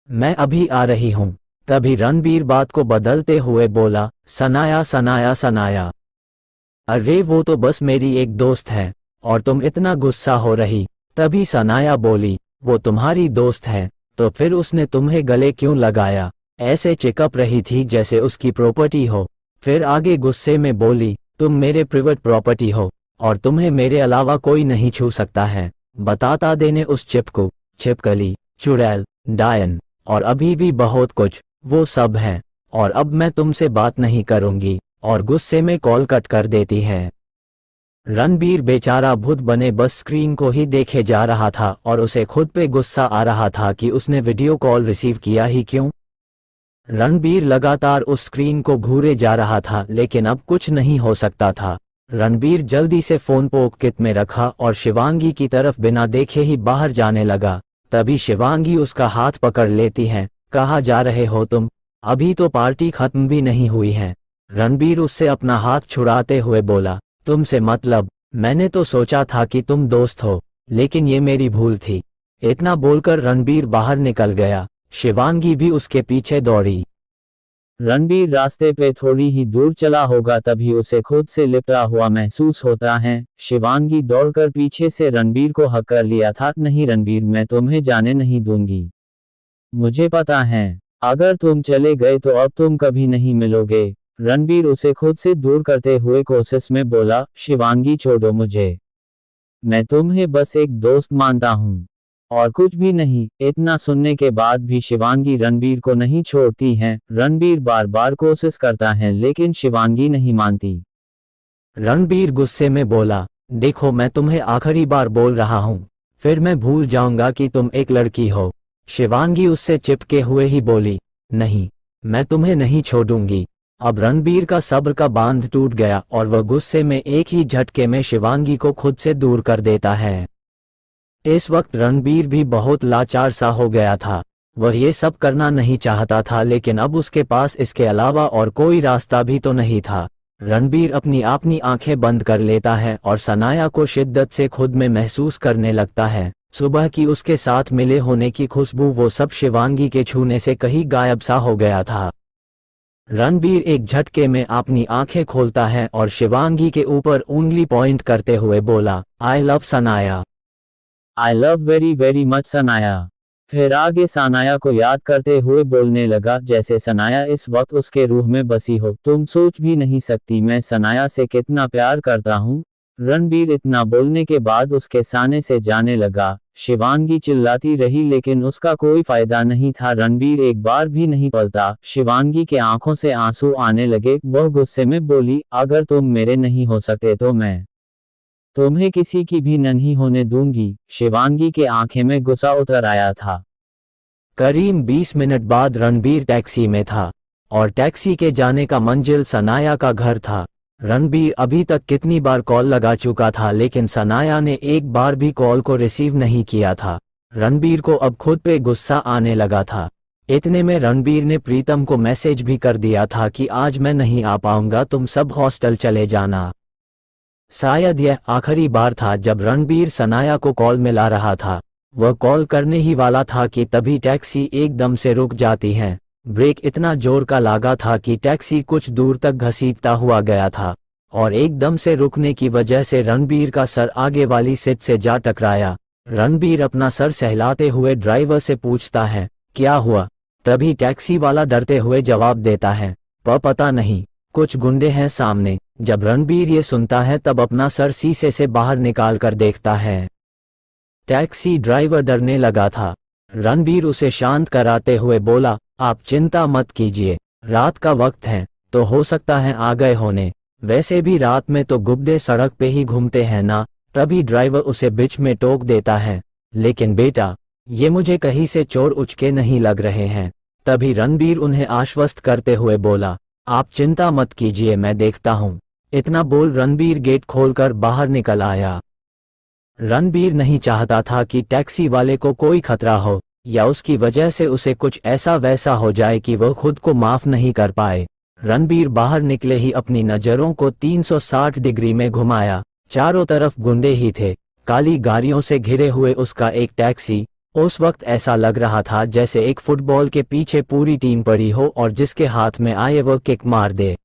Speaker 1: मैं अभी आ रही हूँ। तभी रणबीर बात को बदलते हुए बोला, सनाया सनाया सनाया, अरे वो तो बस मेरी एक दोस्त है और तुम इतना गुस्सा हो रही। तभी सनाया बोली, वो तुम्हारी दोस्त है तो फिर उसने तुम्हें गले क्यों लगाया? ऐसे चिकप रही थी जैसे उसकी प्रॉपर्टी हो। फिर आगे गुस्से में बोली, तुम मेरे प्राइवेट प्रॉपर्टी हो और तुम्हें मेरे अलावा कोई नहीं छू सकता है। बताता देने उस चिपकू, छिपकली, चुड़ैल, डायन और अभी भी बहुत कुछ, वो सब है, और अब मैं तुमसे बात नहीं करूंगी, और गुस्से में कॉल कट कर देती है। रणबीर बेचारा भूत बने बस स्क्रीन को ही देखे जा रहा था और उसे खुद पे गुस्सा आ रहा था कि उसने वीडियो कॉल रिसीव किया ही क्यों। रणबीर लगातार उस स्क्रीन को घूरे जा रहा था, लेकिन अब कुछ नहीं हो सकता था। रणबीर जल्दी से फोन पॉकेट में रखा और शिवांगी की तरफ बिना देखे ही बाहर जाने लगा। तभी शिवांगी उसका हाथ पकड़ लेती है, कहाँ जा रहे हो तुम? अभी तो पार्टी खत्म भी नहीं हुई है। रणबीर उससे अपना हाथ छुड़ाते हुए बोला, तुमसे मतलब, मैंने तो सोचा था कि तुम दोस्त हो, लेकिन ये मेरी भूल थी। इतना बोलकर रणबीर बाहर निकल गया। शिवांगी भी उसके पीछे दौड़ी। रणबीर रास्ते पे थोड़ी ही दूर चला होगा तभी उसे खुद से लिपटा हुआ महसूस होता है। शिवांगी दौड़कर पीछे से रणबीर को हक कर लिया था, नहीं रणबीर, मैं तुम्हें जाने नहीं दूंगी। मुझे पता है, अगर तुम चले गए तो अब तुम कभी नहीं मिलोगे। रणबीर उसे खुद से दूर करते हुए कोशिश में बोला, शिवांगी छोड़ो मुझे, मैं तुम्हें बस एक दोस्त मानता हूँ और कुछ भी नहीं। इतना सुनने के बाद भी शिवांगी रणबीर को नहीं छोड़ती है। रणबीर बार बार कोशिश करता है लेकिन शिवांगी नहीं मानती। रणबीर गुस्से में बोला, देखो मैं तुम्हें आखिरी बार बोल रहा हूँ, फिर मैं भूल जाऊंगा कि तुम एक लड़की हो। शिवांगी उससे चिपके हुए ही बोली, नहीं, मैं तुम्हें नहीं छोड़ूंगी। अब रणबीर का सब्र का बांध टूट गया और वह गुस्से में एक ही झटके में शिवांगी को खुद से दूर कर देता है। इस वक्त रणबीर भी बहुत लाचार सा हो गया था। वह ये सब करना नहीं चाहता था लेकिन अब उसके पास इसके अलावा और कोई रास्ता भी तो नहीं था। रणबीर अपनी आंखें बंद कर लेता है और सनाया को शिद्दत से खुद में महसूस करने लगता है। सुबह की उसके साथ मिले होने की खुशबू, वो सब शिवांगी के छूने से कहीं गायब सा हो गया था। रणबीर एक झटके में अपनी आंखें खोलता है और शिवांगी के ऊपर उंगली पॉइंट करते हुए बोला, I love Sanaya, I love very very much Sanaya. फिर आगे सनाया को याद करते हुए बोलने लगा जैसे सनाया इस वक्त उसके रूह में बसी हो। तुम सोच भी नहीं सकती मैं सनाया से कितना प्यार करता हूँ। रणबीर इतना बोलने के बाद उसके सामने से जाने लगा। शिवांगी चिल्लाती रही लेकिन उसका कोई फायदा नहीं था। रणबीर एक बार भी नहीं पलटा। शिवांगी के आंखों से आंसू आने लगे। वह गुस्से में बोली, अगर तुम मेरे नहीं हो सकते तो मैं तुम्हें किसी की भी नहीं होने दूंगी। शिवांगी के आंखें में गुस्सा उतर आया था। करीब 20 मिनट बाद रणबीर टैक्सी में था और टैक्सी के जाने का मंजिल सनाया का घर था। रणबीर अभी तक कितनी बार कॉल लगा चुका था लेकिन सनाया ने एक बार भी कॉल को रिसीव नहीं किया था। रणबीर को अब खुद पे गुस्सा आने लगा था। इतने में रणबीर ने प्रीतम को मैसेज भी कर दिया था कि आज मैं नहीं आ पाऊंगा, तुम सब हॉस्टल चले जाना। शायद यह आखिरी बार था जब रणबीर सनाया को कॉल मिला रहा था। वह कॉल करने ही वाला था कि तभी टैक्सी एकदम से रुक जाती है। ब्रेक इतना जोर का लगा था कि टैक्सी कुछ दूर तक घसीटता हुआ गया था और एकदम से रुकने की वजह से रणबीर का सर आगे वाली सीट से जा टकराया। रणबीर अपना सर सहलाते हुए ड्राइवर से पूछता है, क्या हुआ? तभी टैक्सी वाला डरते हुए जवाब देता है, पता नहीं, कुछ गुंडे हैं सामने। जब रणबीर ये सुनता है तब अपना सर शीशे से बाहर निकाल कर देखता है। टैक्सी ड्राइवर डरने लगा था। रणबीर उसे शांत कराते हुए बोला, आप चिंता मत कीजिए, रात का वक्त है तो हो सकता है आ गए होने, वैसे भी रात में तो गुड्डे सड़क पे ही घूमते हैं ना। तभी ड्राइवर उसे बीच में टोक देता है, लेकिन बेटा, ये मुझे कहीं से चोर उचके नहीं लग रहे हैं। तभी रणबीर उन्हें आश्वस्त करते हुए बोला, आप चिंता मत कीजिए, मैं देखता हूँ। इतना बोल रणबीर गेट खोलकर बाहर निकल आया। रणबीर नहीं चाहता था कि टैक्सी वाले को कोई खतरा हो या उसकी वजह से उसे कुछ ऐसा वैसा हो जाए कि वह खुद को माफ नहीं कर पाए। रणबीर बाहर निकले ही अपनी नज़रों को 360 डिग्री में घुमाया। चारों तरफ गुंडे ही थे, काली गाड़ियों से घिरे हुए उसका एक टैक्सी। उस वक्त ऐसा लग रहा था जैसे एक फुटबॉल के पीछे पूरी टीम पड़ी हो और जिसके हाथ में आए वह किक मार दे।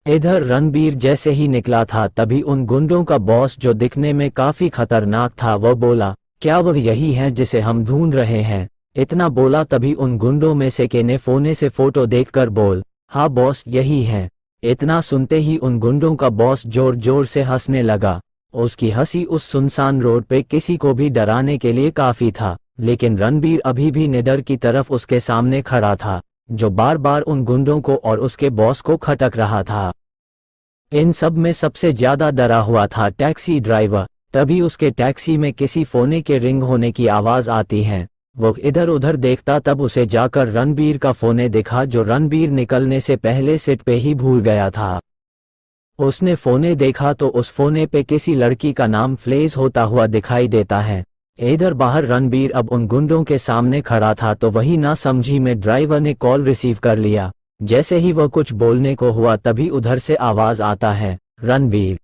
Speaker 1: इधर रणबीर जैसे ही निकला था तभी उन गुंडों का बॉस, जो दिखने में काफी खतरनाक था, वह बोला, क्या वह यही है जिसे हम ढूंढ रहे हैं? इतना बोला तभी उन गुंडों में से के ने फोने से फोटो देखकर बोल, हाँ बॉस यही है। इतना सुनते ही उन गुंडों का बॉस जोर जोर से हंसने लगा। उसकी हंसी उस सुनसान रोड पे किसी को भी डराने के लिए काफी था, लेकिन रणबीर अभी भी निडर की तरफ उसके सामने खड़ा था, जो बार बार उन गुंडों को और उसके बॉस को खटक रहा था। इन सब में सबसे ज्यादा डरा हुआ था टैक्सी ड्राइवर। तभी उसके टैक्सी में किसी फोने के रिंग होने की आवाज आती है। वो इधर उधर देखता तब उसे जाकर रणबीर का फोने दिखा, जो रणबीर निकलने से पहले सीट पे ही भूल गया था। उसने फोने देखा तो उस फोने पे किसी लड़की का नाम फ्लेज होता हुआ दिखाई देता है। इधर बाहर रणबीर अब उन गुंडों के सामने खड़ा था तो वही नासमझी में ड्राइवर ने कॉल रिसीव कर लिया। जैसे ही वह कुछ बोलने को हुआ तभी उधर से आवाज आता है, रणबीर,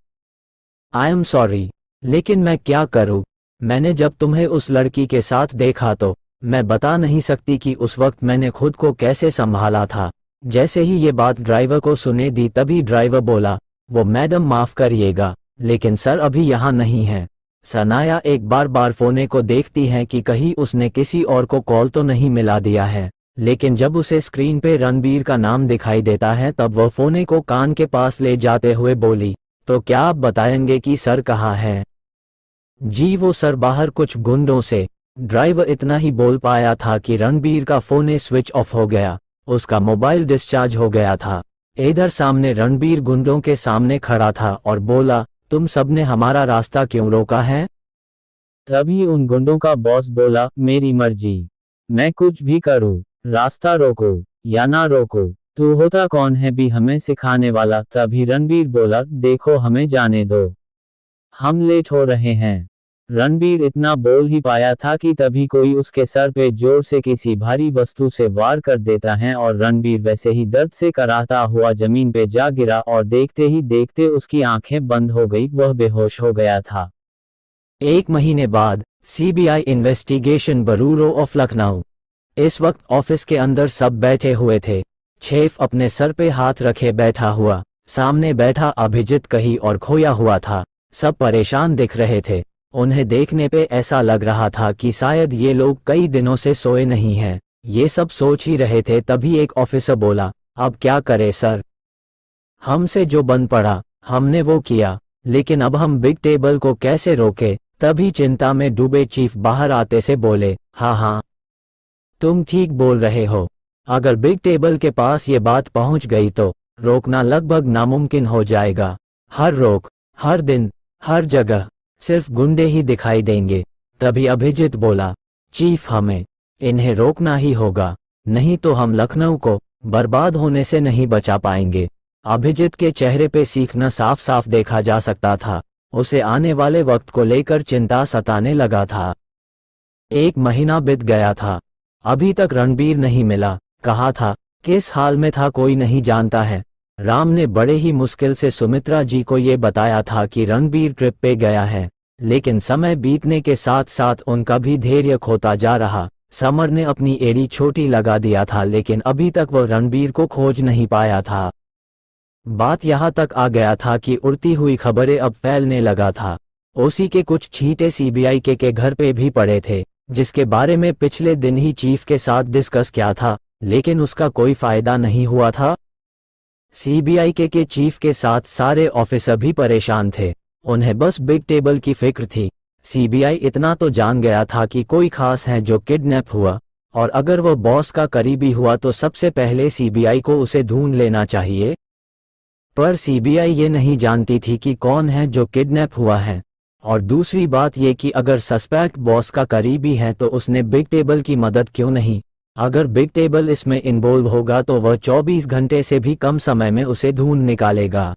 Speaker 1: आई एम सॉरी, लेकिन मैं क्या करूं? मैंने जब तुम्हें उस लड़की के साथ देखा तो मैं बता नहीं सकती कि उस वक्त मैंने खुद को कैसे संभाला था। जैसे ही ये बात ड्राइवर को सुने दी तभी ड्राइवर बोला, वो मैडम माफ करिएगा, लेकिन सर अभी यहाँ नहीं है। सनाया एक बार फोने को देखती है कि कहीं उसने किसी और को कॉल तो नहीं मिला दिया है, लेकिन जब उसे स्क्रीन पे रणबीर का नाम दिखाई देता है तब वह फोने को कान के पास ले जाते हुए बोली, तो क्या आप बताएंगे कि सर कहाँ है? जी वो सर बाहर कुछ गुंडों से। ड्राइवर इतना ही बोल पाया था कि रणबीर का फोन स्विच ऑफ हो गया, उसका मोबाइल डिस्चार्ज हो गया था। इधर सामने रणबीर गुंडों के सामने खड़ा था और बोला, तुम सबने हमारा रास्ता क्यों रोका है? तभी उन गुंडों का बॉस बोला, मेरी मर्जी, मैं कुछ भी करूं, रास्ता रोको या ना रोको, तू होता कौन है भी हमें सिखाने वाला? तभी रणबीर बोला, देखो हमें जाने दो, हम लेट हो रहे हैं। रणबीर इतना बोल ही पाया था कि तभी कोई उसके सर पे जोर से किसी भारी वस्तु से वार कर देता है और रणबीर वैसे ही दर्द से कराहता हुआ जमीन पे जा गिरा और देखते ही देखते उसकी आंखें बंद हो गई, वह बेहोश हो गया था। 1 महीने बाद CBI investigation bureau of Lucknow. इस वक्त ऑफिस के अंदर सब बैठे हुए थे। शेफ अपने सर पे हाथ रखे बैठा हुआ, सामने बैठा अभिजीत कहीं और खोया हुआ था। सब परेशान दिख रहे थे। उन्हें देखने पे ऐसा लग रहा था कि शायद ये लोग कई दिनों से सोए नहीं हैं। ये सब सोच ही रहे थे तभी एक ऑफिसर बोला, अब क्या करें सर? हमसे जो बन पड़ा हमने वो किया, लेकिन अब हम बिग टेबल को कैसे रोके? तभी चिंता में डूबे चीफ बाहर आते से बोले, हाँ, तुम ठीक बोल रहे हो। अगर बिग टेबल के पास ये बात पहुंच गई तो रोकना लगभग नामुमकिन हो जाएगा। हर दिन, हर जगह सिर्फ गुंडे ही दिखाई देंगे। तभी अभिजीत बोला, चीफ हमें इन्हें रोकना ही होगा, नहीं तो हम लखनऊ को बर्बाद होने से नहीं बचा पाएंगे। अभिजीत के चेहरे पे सीखना साफ साफ देखा जा सकता था। उसे आने वाले वक्त को लेकर चिंता सताने लगा था। 1 महीना बीत गया था, अभी तक रणबीर नहीं मिला। कहा था, किस हाल में था कोई नहीं जानता है। राम ने बड़े ही मुश्किल से सुमित्रा जी को ये बताया था कि रणबीर ट्रिप पे गया है, लेकिन समय बीतने के साथ साथ उनका भी धैर्य खोता जा रहा। समर ने अपनी एड़ी छोटी लगा दिया था, लेकिन अभी तक वह रणबीर को खोज नहीं पाया था। बात यहाँ तक आ गया था कि उड़ती हुई खबरें अब फैलने लगा था। उसी के कुछ छींटे सीबीआई के घर पे भी पड़े थे, जिसके बारे में पिछले दिन ही चीफ के साथ डिस्कस किया था, लेकिन उसका कोई फायदा नहीं हुआ था। सीबीआई के चीफ के साथ सारे ऑफिसर भी परेशान थे। उन्हें बस बिग टेबल की फिक्र थी। सीबीआई इतना तो जान गया था कि कोई खास है जो किडनैप हुआ, और अगर वह बॉस का करीबी हुआ तो सबसे पहले सीबीआई को उसे ढूंढ लेना चाहिए। पर सीबीआई ये नहीं जानती थी कि कौन है जो किडनैप हुआ है, और दूसरी बात ये कि अगर सस्पेक्ट बॉस का करीबी है तो उसने बिग टेबल की मदद क्यों नहीं? अगर बिग टेबल इसमें इन्वॉल्व होगा तो वह 24 घंटे से भी कम समय में उसे ढूंढ निकालेगा।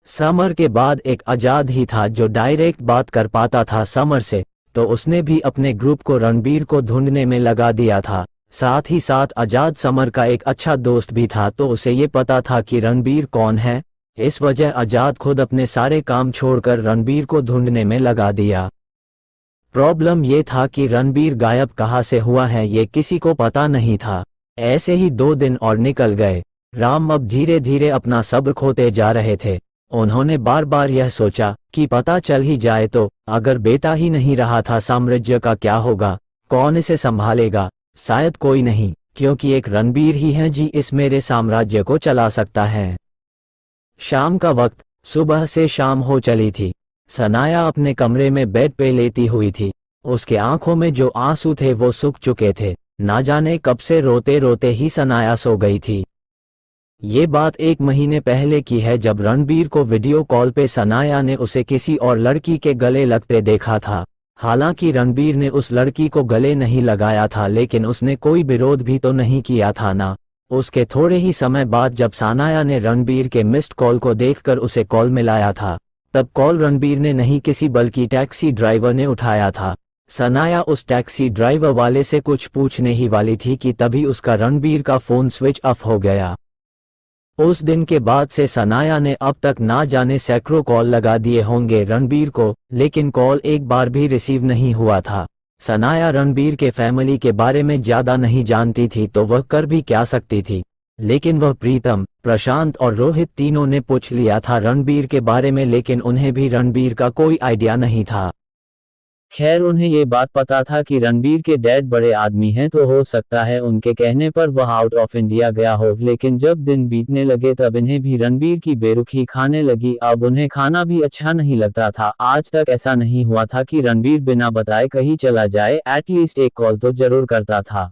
Speaker 1: समर के बाद एक आजाद ही था जो डायरेक्ट बात कर पाता था समर से, तो उसने भी अपने ग्रुप को रणबीर को ढूंढने में लगा दिया था। साथ ही साथ आजाद समर का एक अच्छा दोस्त भी था, तो उसे ये पता था कि रणबीर कौन है। इस वजह आजाद खुद अपने सारे काम छोड़कर रणबीर को ढूंढने में लगा दिया। प्रॉब्लम ये था कि रणबीर गायब कहाँ से हुआ है ये किसी को पता नहीं था। ऐसे ही 2 दिन और निकल गए। राम अब धीरे धीरे अपना सब्र खोते जा रहे थे। उन्होंने बार बार यह सोचा कि पता चल ही जाए तो अगर बेटा ही नहीं रहा था साम्राज्य का क्या होगा, कौन इसे संभालेगा? शायद कोई नहीं, क्योंकि एक रणबीर ही है जी इस मेरे साम्राज्य को चला सकता है। शाम का वक्त, सुबह से शाम हो चली थी। सनाया अपने कमरे में बेड पे लेटी हुई थी। उसके आंखों में जो आंसू थे वो सूख चुके थे। ना जाने कब से रोते रोते ही सनाया सो गई थी। ये बात 1 महीने पहले की है, जब रणबीर को वीडियो कॉल पे सनाया ने उसे किसी और लड़की के गले लगते देखा था। हालांकि रणबीर ने उस लड़की को गले नहीं लगाया था, लेकिन उसने कोई विरोध भी तो नहीं किया था ना। उसके थोड़े ही समय बाद जब सनाया ने रणबीर के मिस्ड कॉल को देखकर उसे कॉल मिलाया था, तब कॉल रणबीर ने नहीं किसी बल्कि टैक्सी ड्राइवर ने उठाया था। सनाया उस टैक्सी ड्राइवर वाले से कुछ पूछने ही वाली थी कि तभी उसका रणबीर का फोन स्विच ऑफ हो गया। उस दिन के बाद से सनाया ने अब तक ना जाने सैकड़ों कॉल लगा दिए होंगे रणबीर को, लेकिन कॉल एक बार भी रिसीव नहीं हुआ था। सनाया रणबीर के फैमिली के बारे में ज्यादा नहीं जानती थी तो वह कर भी क्या सकती थी, लेकिन वह प्रीतम, प्रशांत और रोहित तीनों ने पूछ लिया था रणबीर के बारे में, लेकिन उन्हें भी रणबीर का कोई आइडिया नहीं था। खैर उन्हें ये बात पता था कि रणबीर के डैड बड़े आदमी हैं तो हो सकता है उनके कहने पर वह आउट ऑफ इंडिया गया हो, लेकिन जब दिन बीतने लगे तब इन्हें भी रणबीर की बेरुखी खाने लगी। अब उन्हें खाना भी अच्छा नहीं लगता था। आज तक ऐसा नहीं हुआ था कि रणबीर बिना बताए कहीं चला जाए, एटलीस्ट एक कॉल तो जरूर करता था।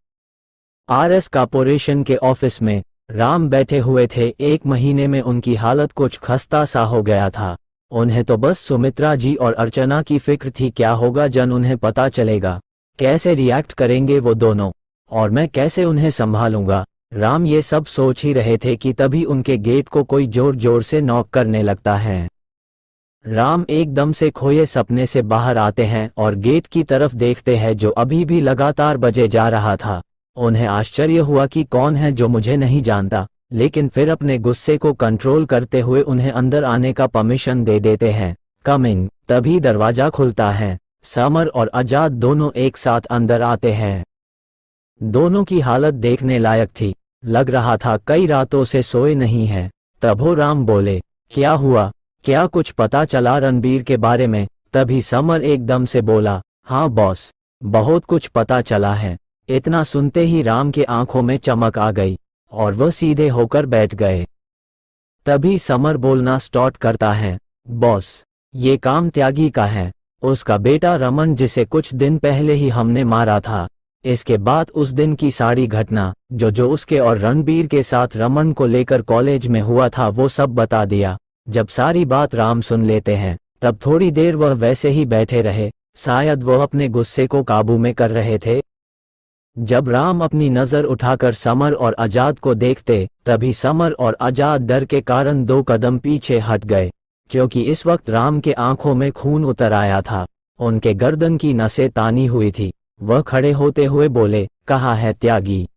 Speaker 1: आरएस कॉर्पोरेशन के ऑफिस में राम बैठे हुए थे। एक महीने में उनकी हालत कुछ खस्ता सा हो गया था। उन्हें तो बस सुमित्रा जी और अर्चना की फिक्र थी, क्या होगा जन उन्हें पता चलेगा, कैसे रिएक्ट करेंगे वो दोनों, और मैं कैसे उन्हें संभालूंगा। राम ये सब सोच ही रहे थे कि तभी उनके गेट को कोई जोर जोर से नॉक करने लगता है। राम एकदम से खोए सपने से बाहर आते हैं और गेट की तरफ देखते हैं जो अभी भी लगातार बजे जा रहा था। उन्हें आश्चर्य हुआ कि कौन है जो मुझे नहीं जानता, लेकिन फिर अपने गुस्से को कंट्रोल करते हुए उन्हें अंदर आने का परमिशन दे देते हैं। कम इन। तभी दरवाजा खुलता है। समर और आजाद दोनों एक साथ अंदर आते हैं। दोनों की हालत देखने लायक थी। लग रहा था कई रातों से सोए नहीं हैं। तब राम बोले, क्या हुआ, क्या कुछ पता चला रणबीर के बारे में? तभी समर एकदम से बोला, हाँ बॉस, बहुत कुछ पता चला है। इतना सुनते ही राम के आंखों में चमक आ गई और वह सीधे होकर बैठ गए। तभी समर बोलना स्टार्ट करता है, बॉस, ये काम त्यागी का है, उसका बेटा रमन जिसे कुछ दिन पहले ही हमने मारा था। इसके बाद उस दिन की सारी घटना जो उसके और रणबीर के साथ रमन को लेकर कॉलेज में हुआ था वो सब बता दिया। जब सारी बात राम सुन लेते हैं तब थोड़ी देर वह वैसे ही बैठे रहे, शायद वह अपने गुस्से को काबू में कर रहे थे। जब राम अपनी नजर उठाकर समर और आजाद को देखते तभी समर और आजाद डर के कारण 2 कदम पीछे हट गए, क्योंकि इस वक्त राम के आंखों में खून उतर आया था। उनके गर्दन की नसें तानी हुई थी। वह खड़े होते हुए बोले, कहाँ है त्यागी?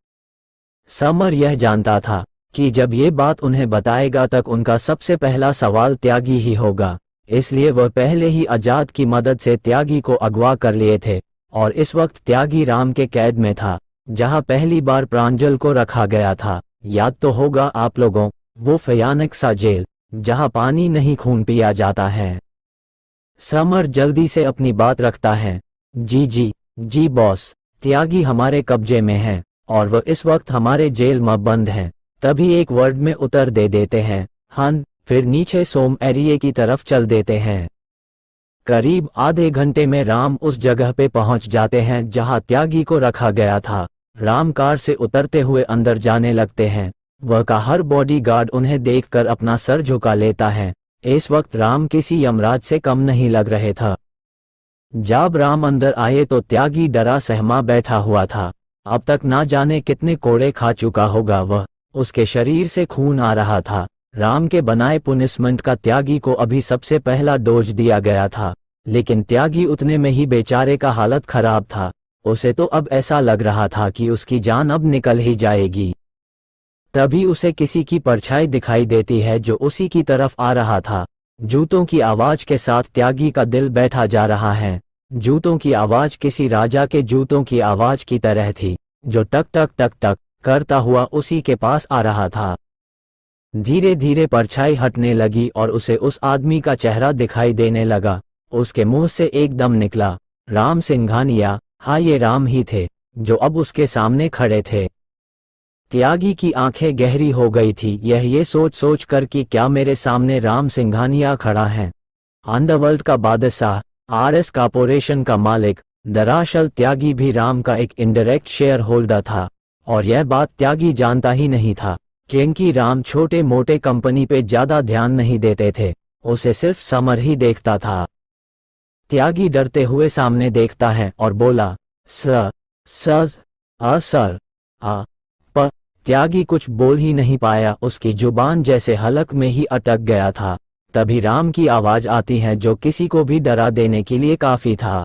Speaker 1: समर यह जानता था कि जब ये बात उन्हें बताएगा तक उनका सबसे पहला सवाल त्यागी ही होगा, इसलिए वह पहले ही आजाद की मदद से त्यागी को अगवा कर लिए थे। और इस वक्त त्यागी राम के कैद में था, जहां पहली बार प्रांजल को रखा गया था। याद तो होगा आप लोगों, वो भयानक सा जेल जहां पानी नहीं खून पिया जाता है। समर जल्दी से अपनी बात रखता है, जी बॉस, त्यागी हमारे कब्जे में है और वह इस वक्त हमारे जेल में बंद है। तभी एक वर्ड में उत्तर दे देते हैं, हन। फिर नीचे सोम एरिया की तरफ चल देते हैं। करीब आधे घंटे में राम उस जगह पे पहुंच जाते हैं जहां त्यागी को रखा गया था। राम कार से उतरते हुए अंदर जाने लगते हैं। वह का हर बॉडीगार्ड उन्हें देखकर अपना सर झुका लेता है। इस वक्त राम किसी यमराज से कम नहीं लग रहे था। जब राम अंदर आए तो त्यागी डरा सहमा बैठा हुआ था। अब तक ना जाने कितने कोड़े खा चुका होगा वह। उसके शरीर से खून आ रहा था। राम के बनाए पुनिशमेंट का त्यागी को अभी सबसे पहला डोज दिया गया था, लेकिन त्यागी उतने में ही बेचारे का हालत खराब था। उसे तो अब ऐसा लग रहा था कि उसकी जान अब निकल ही जाएगी। तभी उसे किसी की परछाई दिखाई देती है जो उसी की तरफ आ रहा था। जूतों की आवाज के साथ त्यागी का दिल बैठा जा रहा है। जूतों की आवाज किसी राजा के जूतों की आवाज की तरह थी, जो टक टक टक टक करता हुआ उसी के पास आ रहा था। धीरे धीरे परछाई हटने लगी और उसे उस आदमी का चेहरा दिखाई देने लगा। उसके मुंह से एकदम निकला, राम सिंघानिया। हाँ, ये राम ही थे जो अब उसके सामने खड़े थे। त्यागी की आंखें गहरी हो गई थी, ये सोच कर कि क्या मेरे सामने राम सिंघानिया खड़ा है, अंडरवर्ल्ड का बादशाह, आरएस कॉर्पोरेशन का मालिक। दरअसल त्यागी भी राम का एक इनडायरेक्ट शेयर होल्डर था और यह बात त्यागी जानता ही नहीं था, क्योंकि राम छोटे मोटे कंपनी पे ज्यादा ध्यान नहीं देते थे। उसे सिर्फ समर ही देखता था। त्यागी डरते हुए सामने देखता है और बोला, सर पर त्यागी कुछ बोल ही नहीं पाया। उसकी जुबान जैसे हलक में ही अटक गया था। तभी राम की आवाज आती है जो किसी को भी डरा देने के लिए काफी था।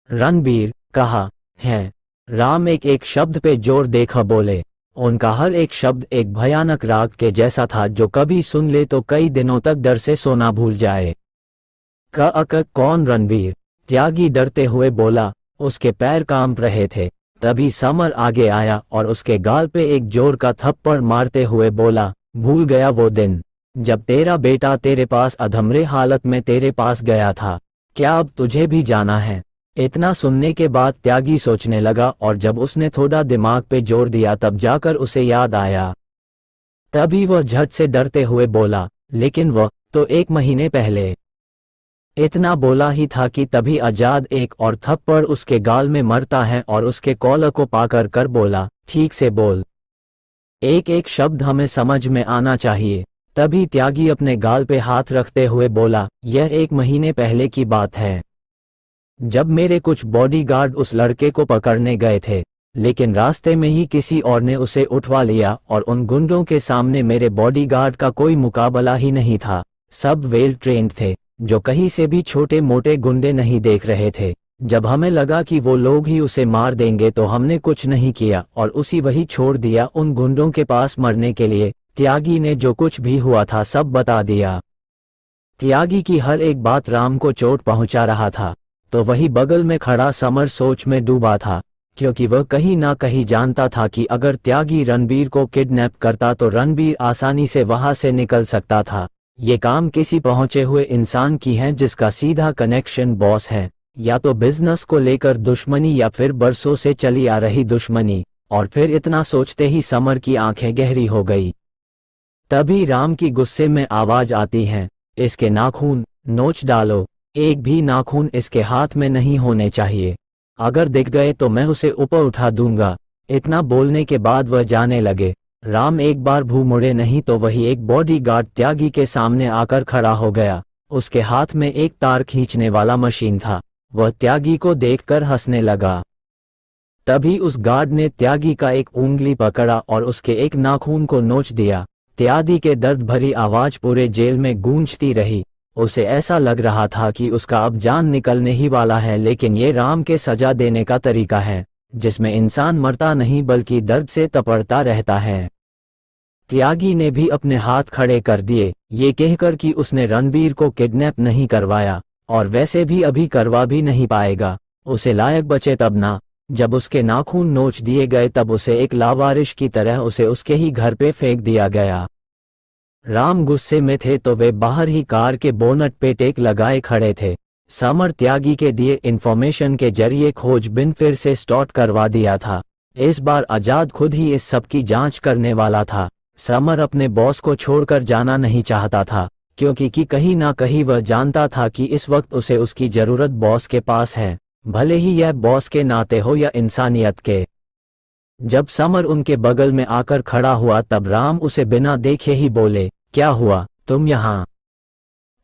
Speaker 1: रणबीर, कहा है। राम एक एक शब्द पे जोर देकर बोले। उनका हर एक शब्द एक भयानक राग के जैसा था जो कभी सुन ले तो कई दिनों तक डर से सोना भूल जाए। कौन रणबीर? त्यागी डरते हुए बोला। उसके पैर कांप रहे थे। तभी समर आगे आया और उसके गाल पे एक जोर का थप्पड़ मारते हुए बोला, भूल गया वो दिन जब तेरा बेटा तेरे पास अधमरे हालत में तेरे पास गया था? क्या अब तुझे भी जाना है? इतना सुनने के बाद त्यागी सोचने लगा और जब उसने थोड़ा दिमाग पे जोर दिया तब जाकर उसे याद आया। तभी वह झट से डरते हुए बोला, लेकिन वह तो 1 महीने पहले। इतना बोला ही था कि तभी आजाद एक और थप्पड़ उसके गाल में मरता है और उसके कॉलर को पाकर कर बोला, ठीक से बोल, एक एक शब्द हमें समझ में आना चाहिए। तभी त्यागी अपने गाल पे हाथ रखते हुए बोला, यह 1 महीने पहले की बात है, जब मेरे कुछ बॉडीगार्ड उस लड़के को पकड़ने गए थे, लेकिन रास्ते में ही किसी और ने उसे उठवा लिया और उन गुंडों के सामने मेरे बॉडीगार्ड का कोई मुकाबला ही नहीं था। सब वेल ट्रेंड थे, जो कहीं से भी छोटे मोटे गुंडे नहीं देख रहे थे। जब हमें लगा कि वो लोग ही उसे मार देंगे तो हमने कुछ नहीं किया और उसी वही छोड़ दिया उन गुंडों के पास मरने के लिए। त्यागी ने जो कुछ भी हुआ था सब बता दिया। त्यागी की हर एक बात राम को चोट पहुंचा रहा था, तो वही बगल में खड़ा समर सोच में डूबा था, क्योंकि वह कहीं ना कहीं जानता था कि अगर त्यागी रणबीर को किडनैप करता तो रणबीर आसानी से वहां से निकल सकता था। ये काम किसी पहुंचे हुए इंसान की है जिसका सीधा कनेक्शन बॉस है, या तो बिजनेस को लेकर दुश्मनी या फिर बरसों से चली आ रही दुश्मनी। और फिर इतना सोचते ही समर की आंखें गहरी हो गई। तभी राम की गुस्से में आवाज आती है, इसके नाखून नोच डालो, एक भी नाखून इसके हाथ में नहीं होने चाहिए, अगर दिख गए तो मैं उसे ऊपर उठा दूंगा। इतना बोलने के बाद वह जाने लगे। राम एक बार भू मुड़े नहीं तो वही एक बॉडीगार्ड त्यागी के सामने आकर खड़ा हो गया। उसके हाथ में एक तार खींचने वाला मशीन था। वह त्यागी को देखकर हंसने लगा। तभी उस गार्ड ने त्यागी का एक उंगली पकड़ा और उसके एक नाखून को नोच दिया। त्यागी के दर्द भरी आवाज पूरे जेल में गूंजती रही। उसे ऐसा लग रहा था कि उसका अब जान निकलने ही वाला है, लेकिन ये राम के सजा देने का तरीका है, जिसमें इंसान मरता नहीं बल्कि दर्द से तपड़ता रहता है। त्यागी ने भी अपने हाथ खड़े कर दिए, ये कहकर कि उसने रणबीर को किडनैप नहीं करवाया और वैसे भी अभी करवा भी नहीं पाएगा। उसे लायक बचे तब ना। जब उसके नाखून नोच दिए गए तब उसे एक लावारिश की तरह उसे उसके ही घर पे फेंक दिया गया। राम गुस्से में थे तो वे बाहर ही कार के बोनट पे टेक लगाए खड़े थे। समर त्यागी के दिए इन्फॉर्मेशन के जरिए खोजबीन फिर से स्टार्ट करवा दिया था। इस बार आजाद खुद ही इस सब की जांच करने वाला था। समर अपने बॉस को छोड़कर जाना नहीं चाहता था, क्योंकि कहीं ना कहीं वह जानता था कि इस वक्त उसे उसकी जरूरत बॉस के पास है, भले ही यह बॉस के नाते हो या इंसानियत के। जब समर उनके बगल में आकर खड़ा हुआ तब राम उसे बिना देखे ही बोले, क्या हुआ, तुम यहाँ?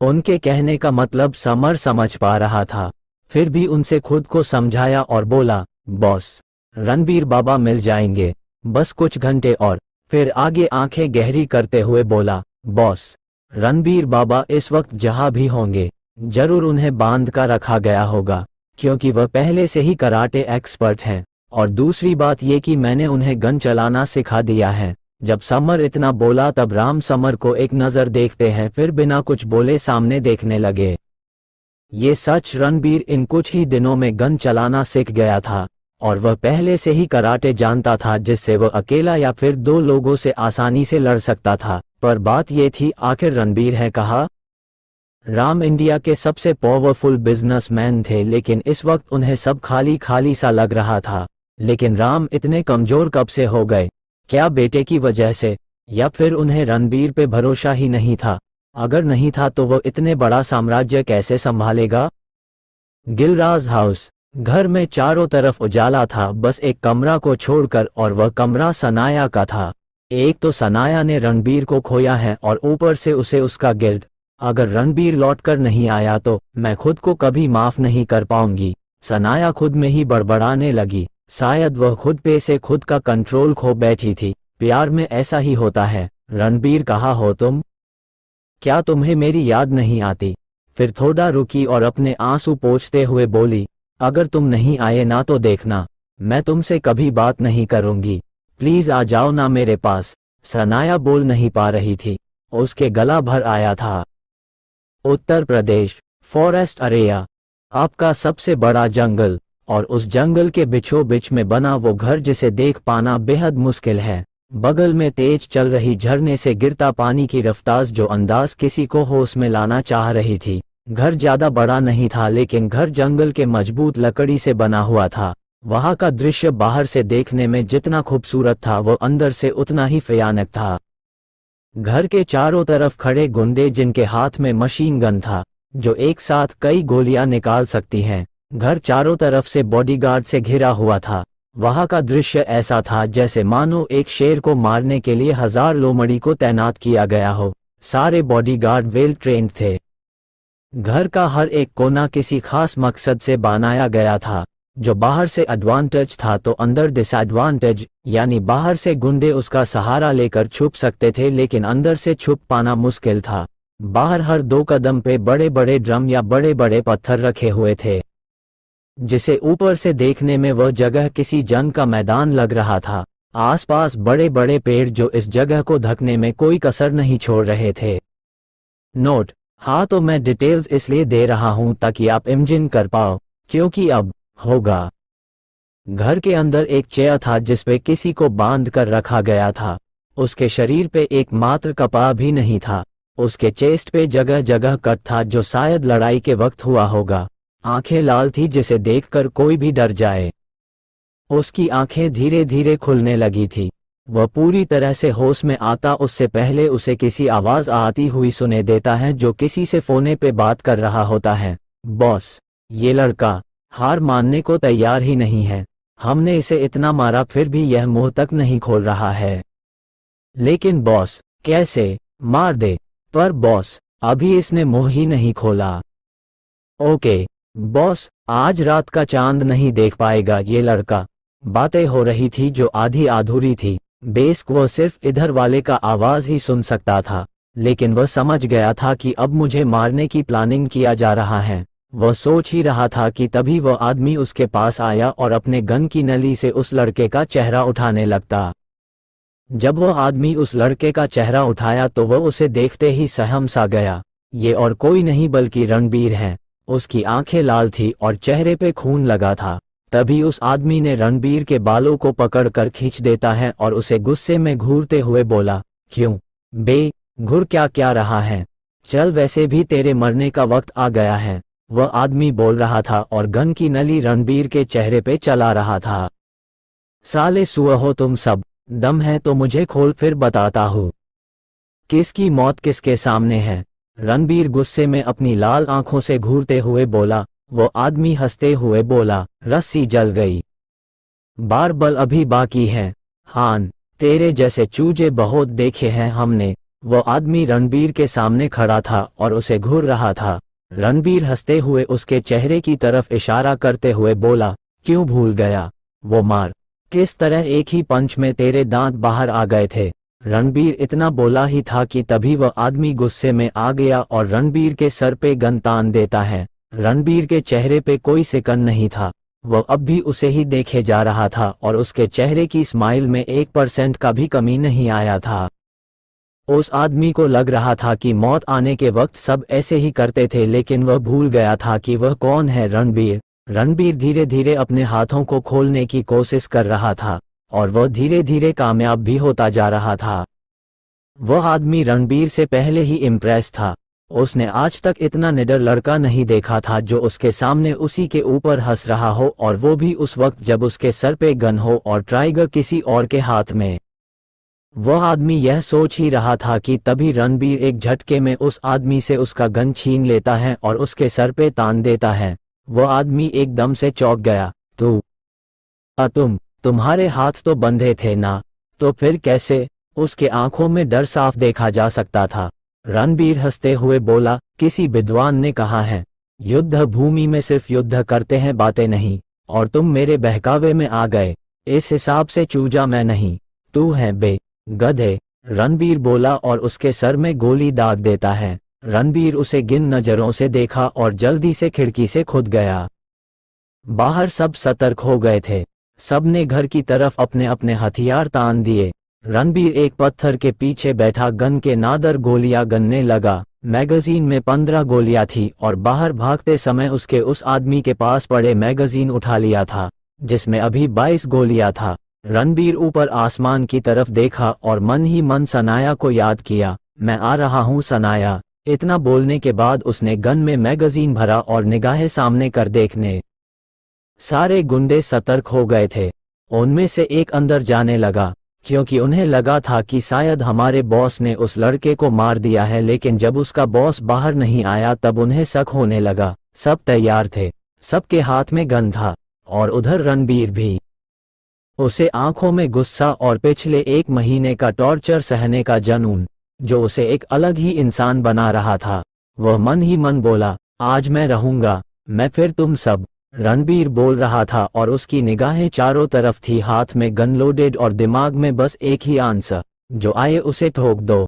Speaker 1: उनके कहने का मतलब समर समझ पा रहा था, फिर भी उनसे खुद को समझाया और बोला, बॉस, रणबीर बाबा मिल जाएंगे, बस कुछ घंटे और। फिर आगे आंखें गहरी करते हुए बोला, बॉस, रणबीर बाबा इस वक्त जहां भी होंगे जरूर उन्हें बांध कर रखा गया होगा, क्योंकि वह पहले से ही कराटे एक्सपर्ट हैं, और दूसरी बात ये कि मैंने उन्हें गन चलाना सिखा दिया है। जब समर इतना बोला तब राम समर को एक नज़र देखते हैं फिर बिना कुछ बोले सामने देखने लगे। ये सच, रणबीर इन कुछ ही दिनों में गन चलाना सीख गया था और वह पहले से ही कराटे जानता था, जिससे वह अकेला या फिर 2 लोगों से आसानी से लड़ सकता था। पर बात ये थी, आखिर रणबीर है कहाँ? राम इंडिया के सबसे पावरफुल बिजनेसमैन थे, लेकिन इस वक्त उन्हें सब खाली खाली सा लग रहा था। लेकिन राम इतने कमजोर कब से हो गए? क्या बेटे की वजह से, या फिर उन्हें रणबीर पे भरोसा ही नहीं था? अगर नहीं था तो वो इतने बड़ा साम्राज्य कैसे संभालेगा? गिलराज हाउस। घर में चारों तरफ उजाला था, बस एक कमरा को छोड़कर, और वह कमरा सनाया का था। एक तो सनाया ने रणबीर को खोया है और ऊपर से उसे उसका गिल्ट। अगर रणबीर लौटकर नहीं आया तो मैं खुद को कभी माफ नहीं कर पाऊंगी। सनाया खुद में ही बड़बड़ाने लगी। शायद वह खुद पे से खुद का कंट्रोल खो बैठी थी। प्यार में ऐसा ही होता है। रणबीर, कहाँ हो तुम? क्या तुम्हें मेरी याद नहीं आती? फिर थोड़ा रुकी और अपने आंसू पोंछते हुए बोली, अगर तुम नहीं आए ना तो देखना, मैं तुमसे कभी बात नहीं करूंगी। प्लीज आ जाओ ना मेरे पास। सनाया बोल नहीं पा रही थी, उसके गला भर आया था। उत्तर प्रदेश, फॉरेस्ट एरिया, आपका सबसे बड़ा जंगल, और उस जंगल के बीचों बीच में बना वो घर जिसे देख पाना बेहद मुश्किल है। बगल में तेज चल रही झरने से गिरता पानी की रफ्तार जो अंदाज किसी को होश में लाना चाह रही थी। घर ज्यादा बड़ा नहीं था, लेकिन घर जंगल के मजबूत लकड़ी से बना हुआ था। वहां का दृश्य बाहर से देखने में जितना खूबसूरत था वो अंदर से उतना ही भयानक था। घर के चारों तरफ खड़े गुंडे जिनके हाथ में मशीन गन था, जो एक साथ कई गोलियां निकाल सकती हैं। घर चारों तरफ से बॉडीगार्ड से घिरा हुआ था। वहां का दृश्य ऐसा था जैसे मानो एक शेर को मारने के लिए 1000 लोमड़ी को तैनात किया गया हो। सारे बॉडीगार्ड वेल ट्रेंड थे। घर का हर एक कोना किसी खास मकसद से बनाया गया था। जो बाहर से एडवांटेज था तो अंदर डिसएडवांटेज, यानी बाहर से गुंडे उसका सहारा लेकर छुप सकते थे, लेकिन अंदर से छुप पाना मुश्किल था। बाहर हर 2 कदम पे बड़े बड़े ड्रम या बड़े बड़े पत्थर रखे हुए थे, जिसे ऊपर से देखने में वह जगह किसी जंग का मैदान लग रहा था। आसपास बड़े बड़े पेड़ जो इस जगह को ढकने में कोई कसर नहीं छोड़ रहे थे। नोट: हाँ, तो मैं डिटेल्स इसलिए दे रहा हूं ताकि आप इमेजिन कर पाओ, क्योंकि अब होगा। घर के अंदर एक चेयर था जिसपे किसी को बांध कर रखा गया था। उसके शरीर पे एक मात्र कपड़ा भी नहीं था। उसके चेस्ट पे जगह जगह कट था जो शायद लड़ाई के वक्त हुआ होगा। आंखें लाल थी जिसे देखकर कोई भी डर जाए। उसकी आंखें धीरे धीरे खुलने लगी थी। वह पूरी तरह से होश में आता उससे पहले उसे किसी आवाज आती हुई सुने देता है जो किसी से फोने पे बात कर रहा होता है। बॉस, ये लड़का हार मानने को तैयार ही नहीं है। हमने इसे इतना मारा फिर भी यह मुंह तक नहीं खोल रहा है। लेकिन बॉस, कैसे? मार दे। पर बॉस, अभी इसने मुंह ही नहीं खोला। ओके बॉस, आज रात का चांद नहीं देख पाएगा ये लड़का। बातें हो रही थी जो आधी अधूरी थी। बेशक वह सिर्फ इधर वाले का आवाज ही सुन सकता था, लेकिन वह समझ गया था कि अब मुझे मारने की प्लानिंग किया जा रहा है। वह सोच ही रहा था कि तभी वह आदमी उसके पास आया और अपने गन की नली से उस लड़के का चेहरा उठाने लगता। जब वह आदमी उस लड़के का चेहरा उठाया तो वह उसे देखते ही सहम सा गया। ये और कोई नहीं बल्कि रणबीर है। उसकी आंखें लाल थी और चेहरे पे खून लगा था। तभी उस आदमी ने रणबीर के बालों को पकड़कर खींच देता है और उसे गुस्से में घूरते हुए बोला, क्यों बे, घूर क्या क्या रहा है? चल, वैसे भी तेरे मरने का वक्त आ गया है। वह आदमी बोल रहा था और गन की नली रणबीर के चेहरे पे चला रहा था। साले सुअ हो तुम सब, दम है तो मुझे खोल फिर बताता हूँ किसकी मौत किसके सामने है। रणबीर गुस्से में अपनी लाल आंखों से घूरते हुए बोला। वो आदमी हंसते हुए बोला, रस्सी जल गई, बारबल अभी बाकी है। हान, तेरे जैसे चूजे बहुत देखे हैं हमने। वो आदमी रणबीर के सामने खड़ा था और उसे घूर रहा था। रणबीर हंसते हुए उसके चेहरे की तरफ इशारा करते हुए बोला, क्यों भूल गया वो मार? किस तरह एक ही पंच में तेरे दांत बाहर आ गए थे। रणबीर इतना बोला ही था कि तभी वह आदमी गुस्से में आ गया और रणबीर के सर पे गन तान देता है। रणबीर के चेहरे पे कोई सिकन नहीं था। वह अब भी उसे ही देखे जा रहा था और उसके चेहरे की स्माइल में 1% का भी कमी नहीं आया था। उस आदमी को लग रहा था कि मौत आने के वक्त सब ऐसे ही करते थे, लेकिन वह भूल गया था कि वह कौन है। रणबीर धीरे धीरे अपने हाथों को खोलने की कोशिश कर रहा था और वह धीरे धीरे कामयाब भी होता जा रहा था। वह आदमी रणबीर से पहले ही इम्प्रेस था। उसने आज तक इतना निडर लड़का नहीं देखा था जो उसके सामने उसी के ऊपर हंस रहा हो, और वो भी उस वक्त जब उसके सर पे गन हो और ट्राइगर किसी और के हाथ में। वह आदमी यह सोच ही रहा था कि तभी रणबीर एक झटके में उस आदमी से उसका गन छीन लेता है और उसके सर पे तान देता है। वह आदमी एकदम से चौंक गया। तुम्हारे हाथ तो बंधे थे ना? तो फिर कैसे? उसके आंखों में डर साफ देखा जा सकता था। रणबीर हंसते हुए बोला, किसी विद्वान ने कहा है, युद्ध भूमि में सिर्फ युद्ध करते हैं, बातें नहीं। और तुम मेरे बहकावे में आ गए। इस हिसाब से चूजा मैं नहीं, तू है बे गधे। रणबीर बोला और उसके सर में गोली दाग देता है। रणबीर उसे गिन नजरों से देखा और जल्दी से खिड़की से कूद गया। बाहर सब सतर्क हो गए थे। सबने घर की तरफ अपने अपने हथियार तान दिए। रणबीर एक पत्थर के पीछे बैठा गन के नादर गोलियां गनने लगा। मैगजीन में 15 गोलियां थी और बाहर भागते समय उसके उस आदमी के पास पड़े मैगजीन उठा लिया था जिसमें अभी 22 गोलियां था। रणबीर ऊपर आसमान की तरफ देखा और मन ही मन सनाया को याद किया। मैं आ रहा हूँ सनाया। इतना बोलने के बाद उसने गन में मैगजीन भरा और निगाहें सामने कर देखने। सारे गुंडे सतर्क हो गए थे। उनमें से एक अंदर जाने लगा क्योंकि उन्हें लगा था कि शायद हमारे बॉस ने उस लड़के को मार दिया है, लेकिन जब उसका बॉस बाहर नहीं आया तब उन्हें शक होने लगा। सब तैयार थे, सबके हाथ में गन था और उधर रणबीर भी। उसे आंखों में गुस्सा और पिछले 1 महीने का टॉर्चर सहने का जुनून जो उसे एक अलग ही इंसान बना रहा था। वह मन ही मन बोला, आज मैं रहूंगा, मैं फिर तुम सब। रणबीर बोल रहा था और उसकी निगाहें चारों तरफ थी, हाथ में गन लोडेड और दिमाग में बस एक ही आंसर, जो आए उसे ठोक दो।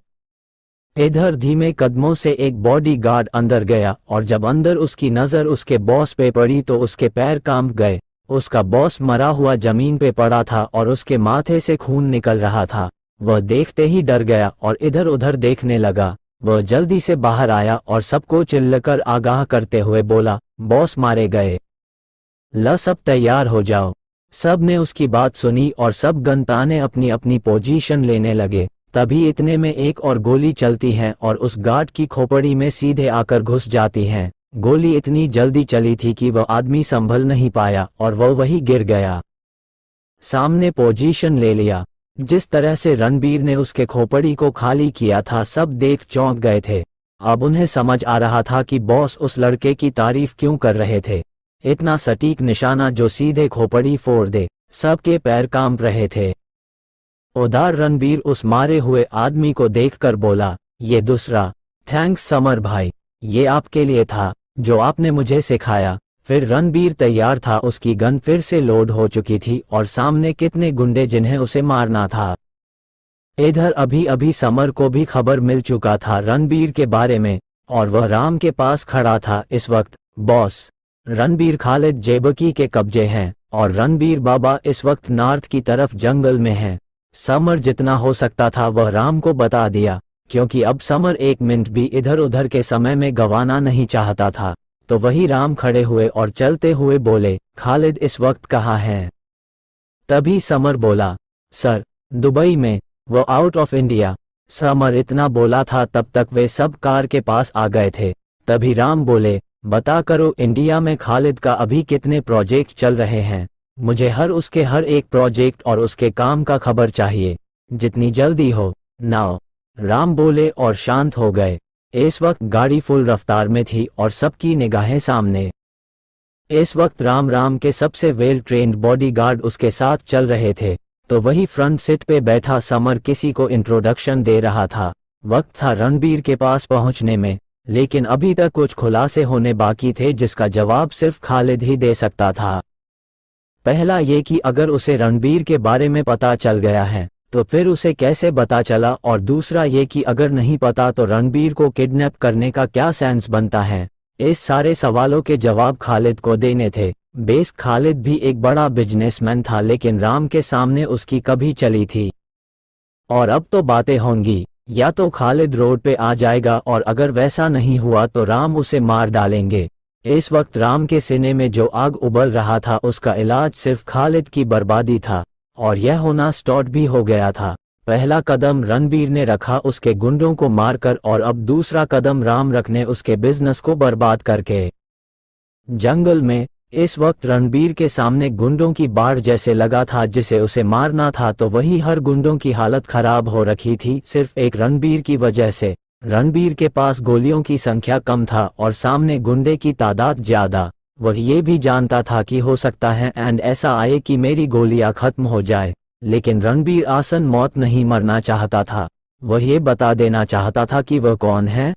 Speaker 1: इधर धीमे कदमों से एक बॉडीगार्ड अंदर गया और जब अंदर उसकी नजर उसके बॉस पे पड़ी तो उसके पैर कांप गए। उसका बॉस मरा हुआ जमीन पे पड़ा था और उसके माथे से खून निकल रहा था। वह देखते ही डर गया और इधर उधर देखने लगा। वह जल्दी से बाहर आया और सबको चिल्लाकर आगाह करते हुए बोला, बॉस मारे गए, सब तैयार हो जाओ। सब ने उसकी बात सुनी और सब गनताने अपनी अपनी पोजीशन लेने लगे। तभी इतने में एक और गोली चलती है और उस गार्ड की खोपड़ी में सीधे आकर घुस जाती है। गोली इतनी जल्दी चली थी कि वह आदमी संभल नहीं पाया और वह वहीं गिर गया। सामने पोजीशन ले लिया। जिस तरह से रणबीर ने उसके खोपड़ी को खाली किया था सब देख चौंक गए थे। अब उन्हें समझ आ रहा था कि बॉस उस लड़के की तारीफ क्यों कर रहे थे। इतना सटीक निशाना जो सीधे खोपड़ी फोड़ दे। सबके पैर कांप रहे थे। उधर रणबीर उस मारे हुए आदमी को देखकर बोला, ये दूसरा। थैंक्स समर भाई, ये आपके लिए था जो आपने मुझे सिखाया। फिर रणबीर तैयार था, उसकी गन फिर से लोड हो चुकी थी और सामने कितने गुंडे जिन्हें उसे मारना था। इधर अभी अभी समर को भी खबर मिल चुका था रणबीर के बारे में और वह राम के पास खड़ा था इस वक्त। बॉस, रणबीर खालिद जेबकी के कब्जे हैं और रणबीर बाबा इस वक्त नॉर्थ की तरफ जंगल में हैं। समर जितना हो सकता था वह राम को बता दिया क्योंकि अब समर 1 मिनट भी इधर उधर के समय में गंवाना नहीं चाहता था। तो वही राम खड़े हुए और चलते हुए बोले, खालिद इस वक्त कहाँ हैं? तभी समर बोला, सर दुबई में, वो आउट ऑफ इंडिया। समर इतना बोला था तब तक वे सब कार के पास आ गए थे। तभी राम बोले, बता करो इंडिया में खालिद का अभी कितने प्रोजेक्ट चल रहे हैं? मुझे उसके हर एक प्रोजेक्ट और उसके काम का खबर चाहिए, जितनी जल्दी हो। नाउ, राम बोले और शांत हो गए। इस वक्त गाड़ी फुल रफ्तार में थी और सबकी निगाहें सामने। इस वक्त राम के सबसे वेल ट्रेंड बॉडीगार्ड उसके साथ चल रहे थे। तो वही फ्रंट सीट पे बैठा समर किसी को इंट्रोडक्शन दे रहा था। वक्त था रणबीर के पास पहुंचने में, लेकिन अभी तक कुछ खुलासे होने बाकी थे जिसका जवाब सिर्फ खालिद ही दे सकता था। पहला ये कि अगर उसे रणबीर के बारे में पता चल गया है तो फिर उसे कैसे पता चला, और दूसरा ये कि अगर नहीं पता तो रणबीर को किडनैप करने का क्या सेंस बनता है। इस सारे सवालों के जवाब खालिद को देने थे। बेस खालिद भी एक बड़ा बिजनेसमैन था, लेकिन राम के सामने उसकी कभी चली थी। और अब तो बातें होंगी, या तो खालिद रोड पे आ जाएगा और अगर वैसा नहीं हुआ तो राम उसे मार डालेंगे। इस वक्त राम के सीने में जो आग उबल रहा था उसका इलाज सिर्फ खालिद की बर्बादी था, और यह होना स्टार्ट भी हो गया था। पहला कदम रणबीर ने रखा उसके गुंडों को मारकर, और अब दूसरा कदम राम रखने उसके बिजनेस को बर्बाद करके। जंगल में इस वक्त रणबीर के सामने गुंडों की बाढ़ जैसे लगा था जिसे उसे मारना था, तो वही हर गुंडों की हालत खराब हो रखी थी सिर्फ एक रणबीर की वजह से। रणबीर के पास गोलियों की संख्या कम था और सामने गुंडे की तादाद ज्यादा। वह ये भी जानता था कि हो सकता है एंड ऐसा आए कि मेरी गोलियां खत्म हो जाए, लेकिन रणबीर आसन मौत नहीं मरना चाहता था। वह ये बता देना चाहता था कि वह कौन है।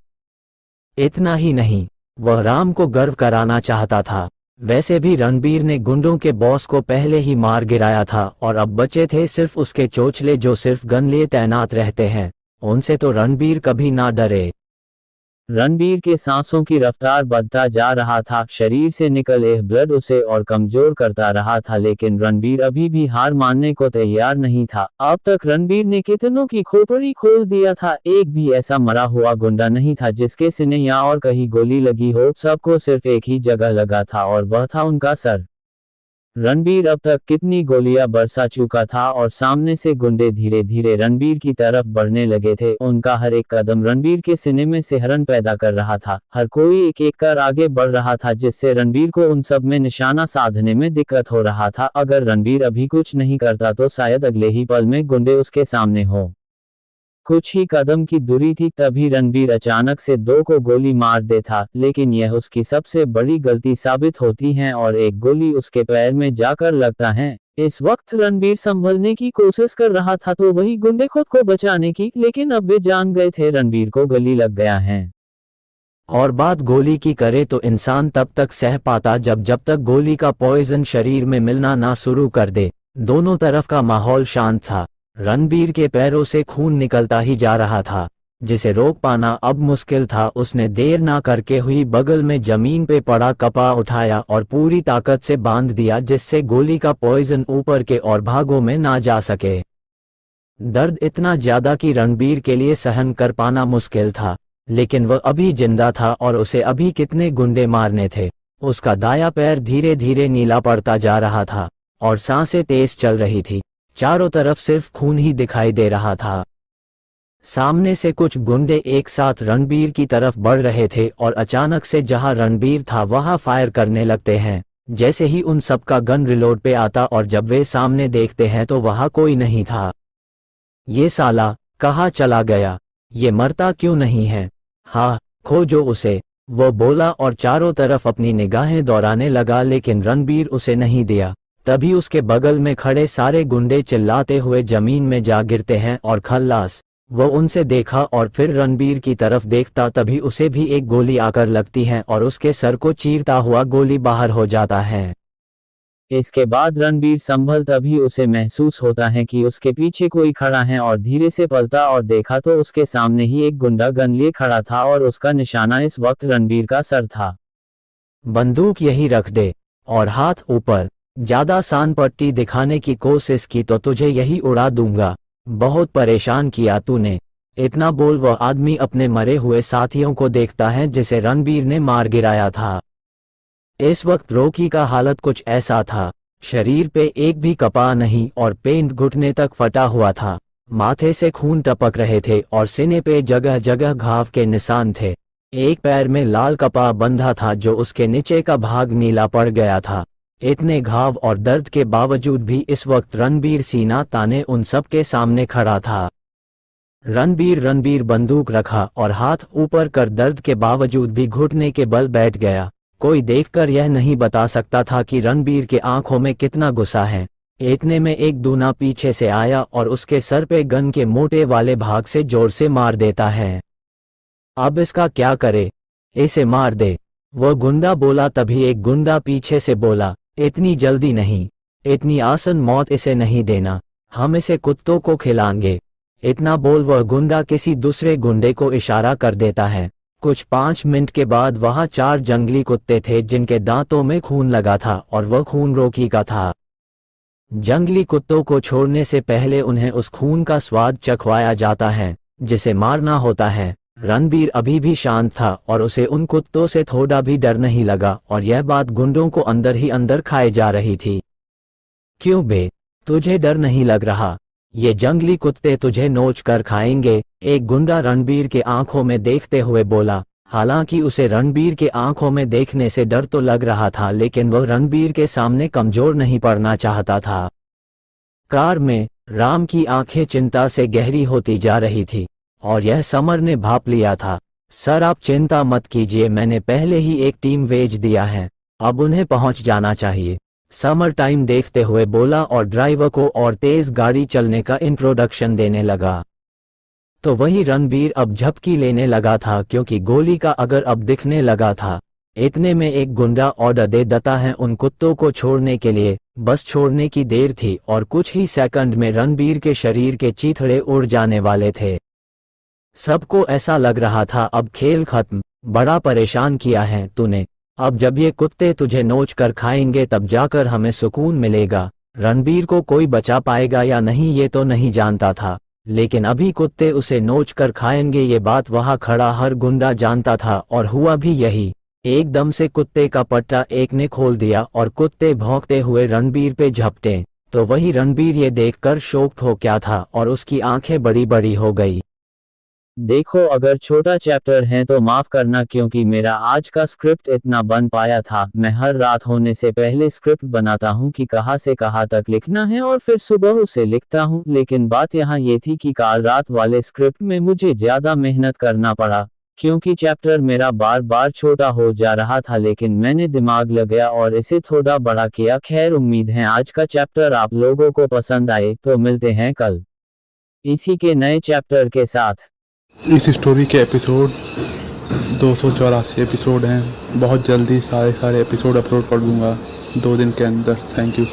Speaker 1: इतना ही नहीं, वह राम को गर्व कराना चाहता था। वैसे भी रणबीर ने गुंडों के बॉस को पहले ही मार गिराया था और अब बचे थे सिर्फ उसके चोचले जो सिर्फ गन लिए तैनात रहते हैं। उनसे तो रणबीर कभी ना डरे।
Speaker 2: रणबीर के सांसों की रफ्तार बढ़ता जा रहा था, शरीर से निकले ब्लड उसे और कमजोर करता रहा था, लेकिन रणबीर अभी भी हार मानने को तैयार नहीं था। अब तक रणबीर ने कितनों की खोपड़ी खोल दिया था, एक भी ऐसा मरा हुआ गुंडा नहीं था जिसके सीने या और कहीं गोली लगी हो। सबको सिर्फ एक ही जगह लगा था और वह था उनका सर। रणबीर अब तक कितनी गोलियां बरसा चुका था और सामने से गुंडे धीरे धीरे रणबीर की तरफ बढ़ने लगे थे। उनका हर एक कदम रणबीर के सीने में सिहरन पैदा कर रहा था। हर कोई एक एक कर आगे बढ़ रहा था, जिससे रणबीर को उन सब में निशाना साधने में दिक्कत हो रहा था। अगर रणबीर अभी कुछ नहीं करता तो शायद अगले ही पल में गुंडे उसके सामने हो। कुछ ही कदम की दूरी थी, तभी रणबीर अचानक से दो को गोली मार देता, लेकिन यह उसकी सबसे बड़ी गलती साबित होती है और एक गोली उसके पैर में जाकर लगता है। इस वक्त रणबीर संभलने की कोशिश कर रहा था तो वही गुंडे खुद को बचाने की, लेकिन अब वे जान गए थे रणबीर को गोली लग गया है।
Speaker 1: और बात गोली की करे तो इंसान तब तक सह पाता जब तक गोली का पॉइजन शरीर में मिलना ना शुरू कर दे। दोनों तरफ का माहौल शांत था। रणबीर के पैरों से खून निकलता ही जा रहा था, जिसे रोक पाना अब मुश्किल था। उसने देर ना करके हुई बगल में जमीन पे पड़ा कपा उठाया और पूरी ताकत से बांध दिया, जिससे गोली का पॉइजन ऊपर के और भागों में ना जा सके। दर्द इतना ज्यादा कि रणबीर के लिए सहन कर पाना मुश्किल था, लेकिन वह अभी जिंदा था और उसे अभी कितने गुंडे मारने थे। उसका दायां पैर धीरे धीरे नीला पड़ता जा रहा था और सांसें तेज चल रही थी। चारों तरफ सिर्फ खून ही दिखाई दे रहा था। सामने से कुछ गुंडे एक साथ रणबीर की तरफ बढ़ रहे थे और अचानक से जहां रणबीर था वहां फायर करने लगते हैं। जैसे ही उन सबका गन रिलोड पे आता और जब वे सामने देखते हैं तो वहां कोई नहीं था। ये साला कहाँ चला गया? ये मरता क्यों नहीं है? हाँ, खोजो उसे, वो बोला और चारों तरफ अपनी निगाहें दौड़ाने लगा, लेकिन रणबीर उसे नहीं दिया। तभी उसके बगल में खड़े सारे गुंडे चिल्लाते हुए जमीन में जा गिरते हैं और खल्लास। वो उनसे देखा और फिर रणबीर की तरफ देखता, तभी उसे भी एक गोली आकर लगती है और उसके सर को चीरता हुआ गोली बाहर हो जाता है। इसके बाद रणबीर संभल, तभी उसे महसूस होता है कि उसके पीछे कोई खड़ा है और धीरे से पलटा और देखा तो उसके सामने ही एक गुंडा गन लिए खड़ा था और उसका निशाना इस वक्त रणबीर का सर था। बंदूक यही रख दे और हाथ ऊपर। ज्यादा सान पट्टी दिखाने की कोशिश की तो तुझे यही उड़ा दूंगा। बहुत परेशान किया तूने। इतना बोल वह आदमी अपने मरे हुए साथियों को देखता है जिसे रणबीर ने मार गिराया था। इस वक्त रॉकी का हालत कुछ ऐसा था, शरीर पे एक भी कपा नहीं और पेंट घुटने तक फटा हुआ था। माथे से खून टपक रहे थे और सीने पे जगह जगह घाव के निशान थे। एक पैर में लाल कपा बंधा था जो उसके नीचे का भाग नीला पड़ गया था। इतने घाव और दर्द के बावजूद भी इस वक्त रणबीर सीना ताने उन सब के सामने खड़ा था। रणबीर बंदूक रखा और हाथ ऊपर कर दर्द के बावजूद भी घुटने के बल बैठ गया। कोई देखकर यह नहीं बता सकता था कि रणबीर के आंखों में कितना गुस्सा है। इतने में एक दूना पीछे से आया और उसके सर पे गन के मोटे वाले भाग से जोर से मार देता है। अब इसका क्या करे? इसे मार दे, वो गुंडा बोला। तभी एक गुंडा पीछे से बोला, इतनी जल्दी नहीं, इतनी आसान मौत इसे नहीं देना, हम इसे कुत्तों को खिलाएंगे। इतना बोल वह गुंडा किसी दूसरे गुंडे को इशारा कर देता है। कुछ 5 मिनट के बाद वहां 4 जंगली कुत्ते थे जिनके दांतों में खून लगा था और वह खून रॉकी का था। जंगली कुत्तों को छोड़ने से पहले उन्हें उस खून का स्वाद चखवाया जाता है जिसे मारना होता है। रणबीर अभी भी शांत था और उसे उन कुत्तों से थोड़ा भी डर नहीं लगा और यह बात गुंडों को अंदर ही अंदर खाए जा रही थी। क्यों बे, तुझे डर नहीं लग रहा? ये जंगली कुत्ते तुझे नोच कर खाएंगे, एक गुंडा रणबीर के आंखों में देखते हुए बोला। हालांकि उसे रणबीर के आंखों में देखने से डर तो लग रहा था, लेकिन वह रणबीर के सामने कमजोर नहीं पड़ना चाहता था। कार में राम की आंखें चिंता से गहरी होती जा रही थी और यह समर ने भाप लिया था। सर आप चिंता मत कीजिए, मैंने पहले ही एक टीम भेज दिया है, अब उन्हें पहुंच जाना चाहिए। समर टाइम देखते हुए बोला और ड्राइवर को और तेज गाड़ी चलने का इंट्रोडक्शन देने लगा। तो वही रणबीर अब झपकी लेने लगा था क्योंकि गोली का अगर अब दिखने लगा था। इतने में एक गुंडा ऑर्डर दे देता है उन कुत्तों को छोड़ने के लिए। बस छोड़ने की देर थी और कुछ ही सेकंड में रणबीर के शरीर के चीथड़े उड़ जाने वाले थे। सबको ऐसा लग रहा था अब खेल खत्म, बड़ा परेशान किया है तूने। अब जब ये कुत्ते तुझे नोच कर खाएंगे तब जाकर हमें सुकून मिलेगा। रणबीर को कोई बचा पाएगा या नहीं ये तो नहीं जानता था, लेकिन अभी कुत्ते उसे नोच कर खाएंगे ये बात वहां खड़ा हर गुंडा जानता था, और हुआ भी यही। एकदम से कुत्ते का पट्टा एक ने खोल दिया और कुत्ते भौंकते हुए रणबीर पे झपटे, तो वही रणबीर ये देखकर शॉक्ड हो गया था और उसकी आंखें बड़ी बड़ी हो गई।
Speaker 2: देखो, अगर छोटा चैप्टर है तो माफ करना, क्योंकि मेरा आज का स्क्रिप्ट इतना बन पाया था। मैं हर रात होने से पहले स्क्रिप्ट बनाता हूँ कि कहाँ से कहाँ तक लिखना है और फिर सुबह उसे लिखता हूँ। लेकिन बात यहाँ ये थी कि कल रात वाले स्क्रिप्ट में मुझे ज्यादा मेहनत करना पड़ा, क्योंकि चैप्टर मेरा बार बार छोटा हो जा रहा था, लेकिन मैंने दिमाग लगाया और इसे थोड़ा बड़ा किया। खैर, उम्मीद है आज का चैप्टर आप लोगों को पसंद आए। तो मिलते हैं कल इसी के नए चैप्टर के साथ।
Speaker 3: इस स्टोरी के एपिसोड 284 एपिसोड हैं। बहुत जल्दी सारे एपिसोड अपलोड कर दूंगा 2 दिन के अंदर। Thank you.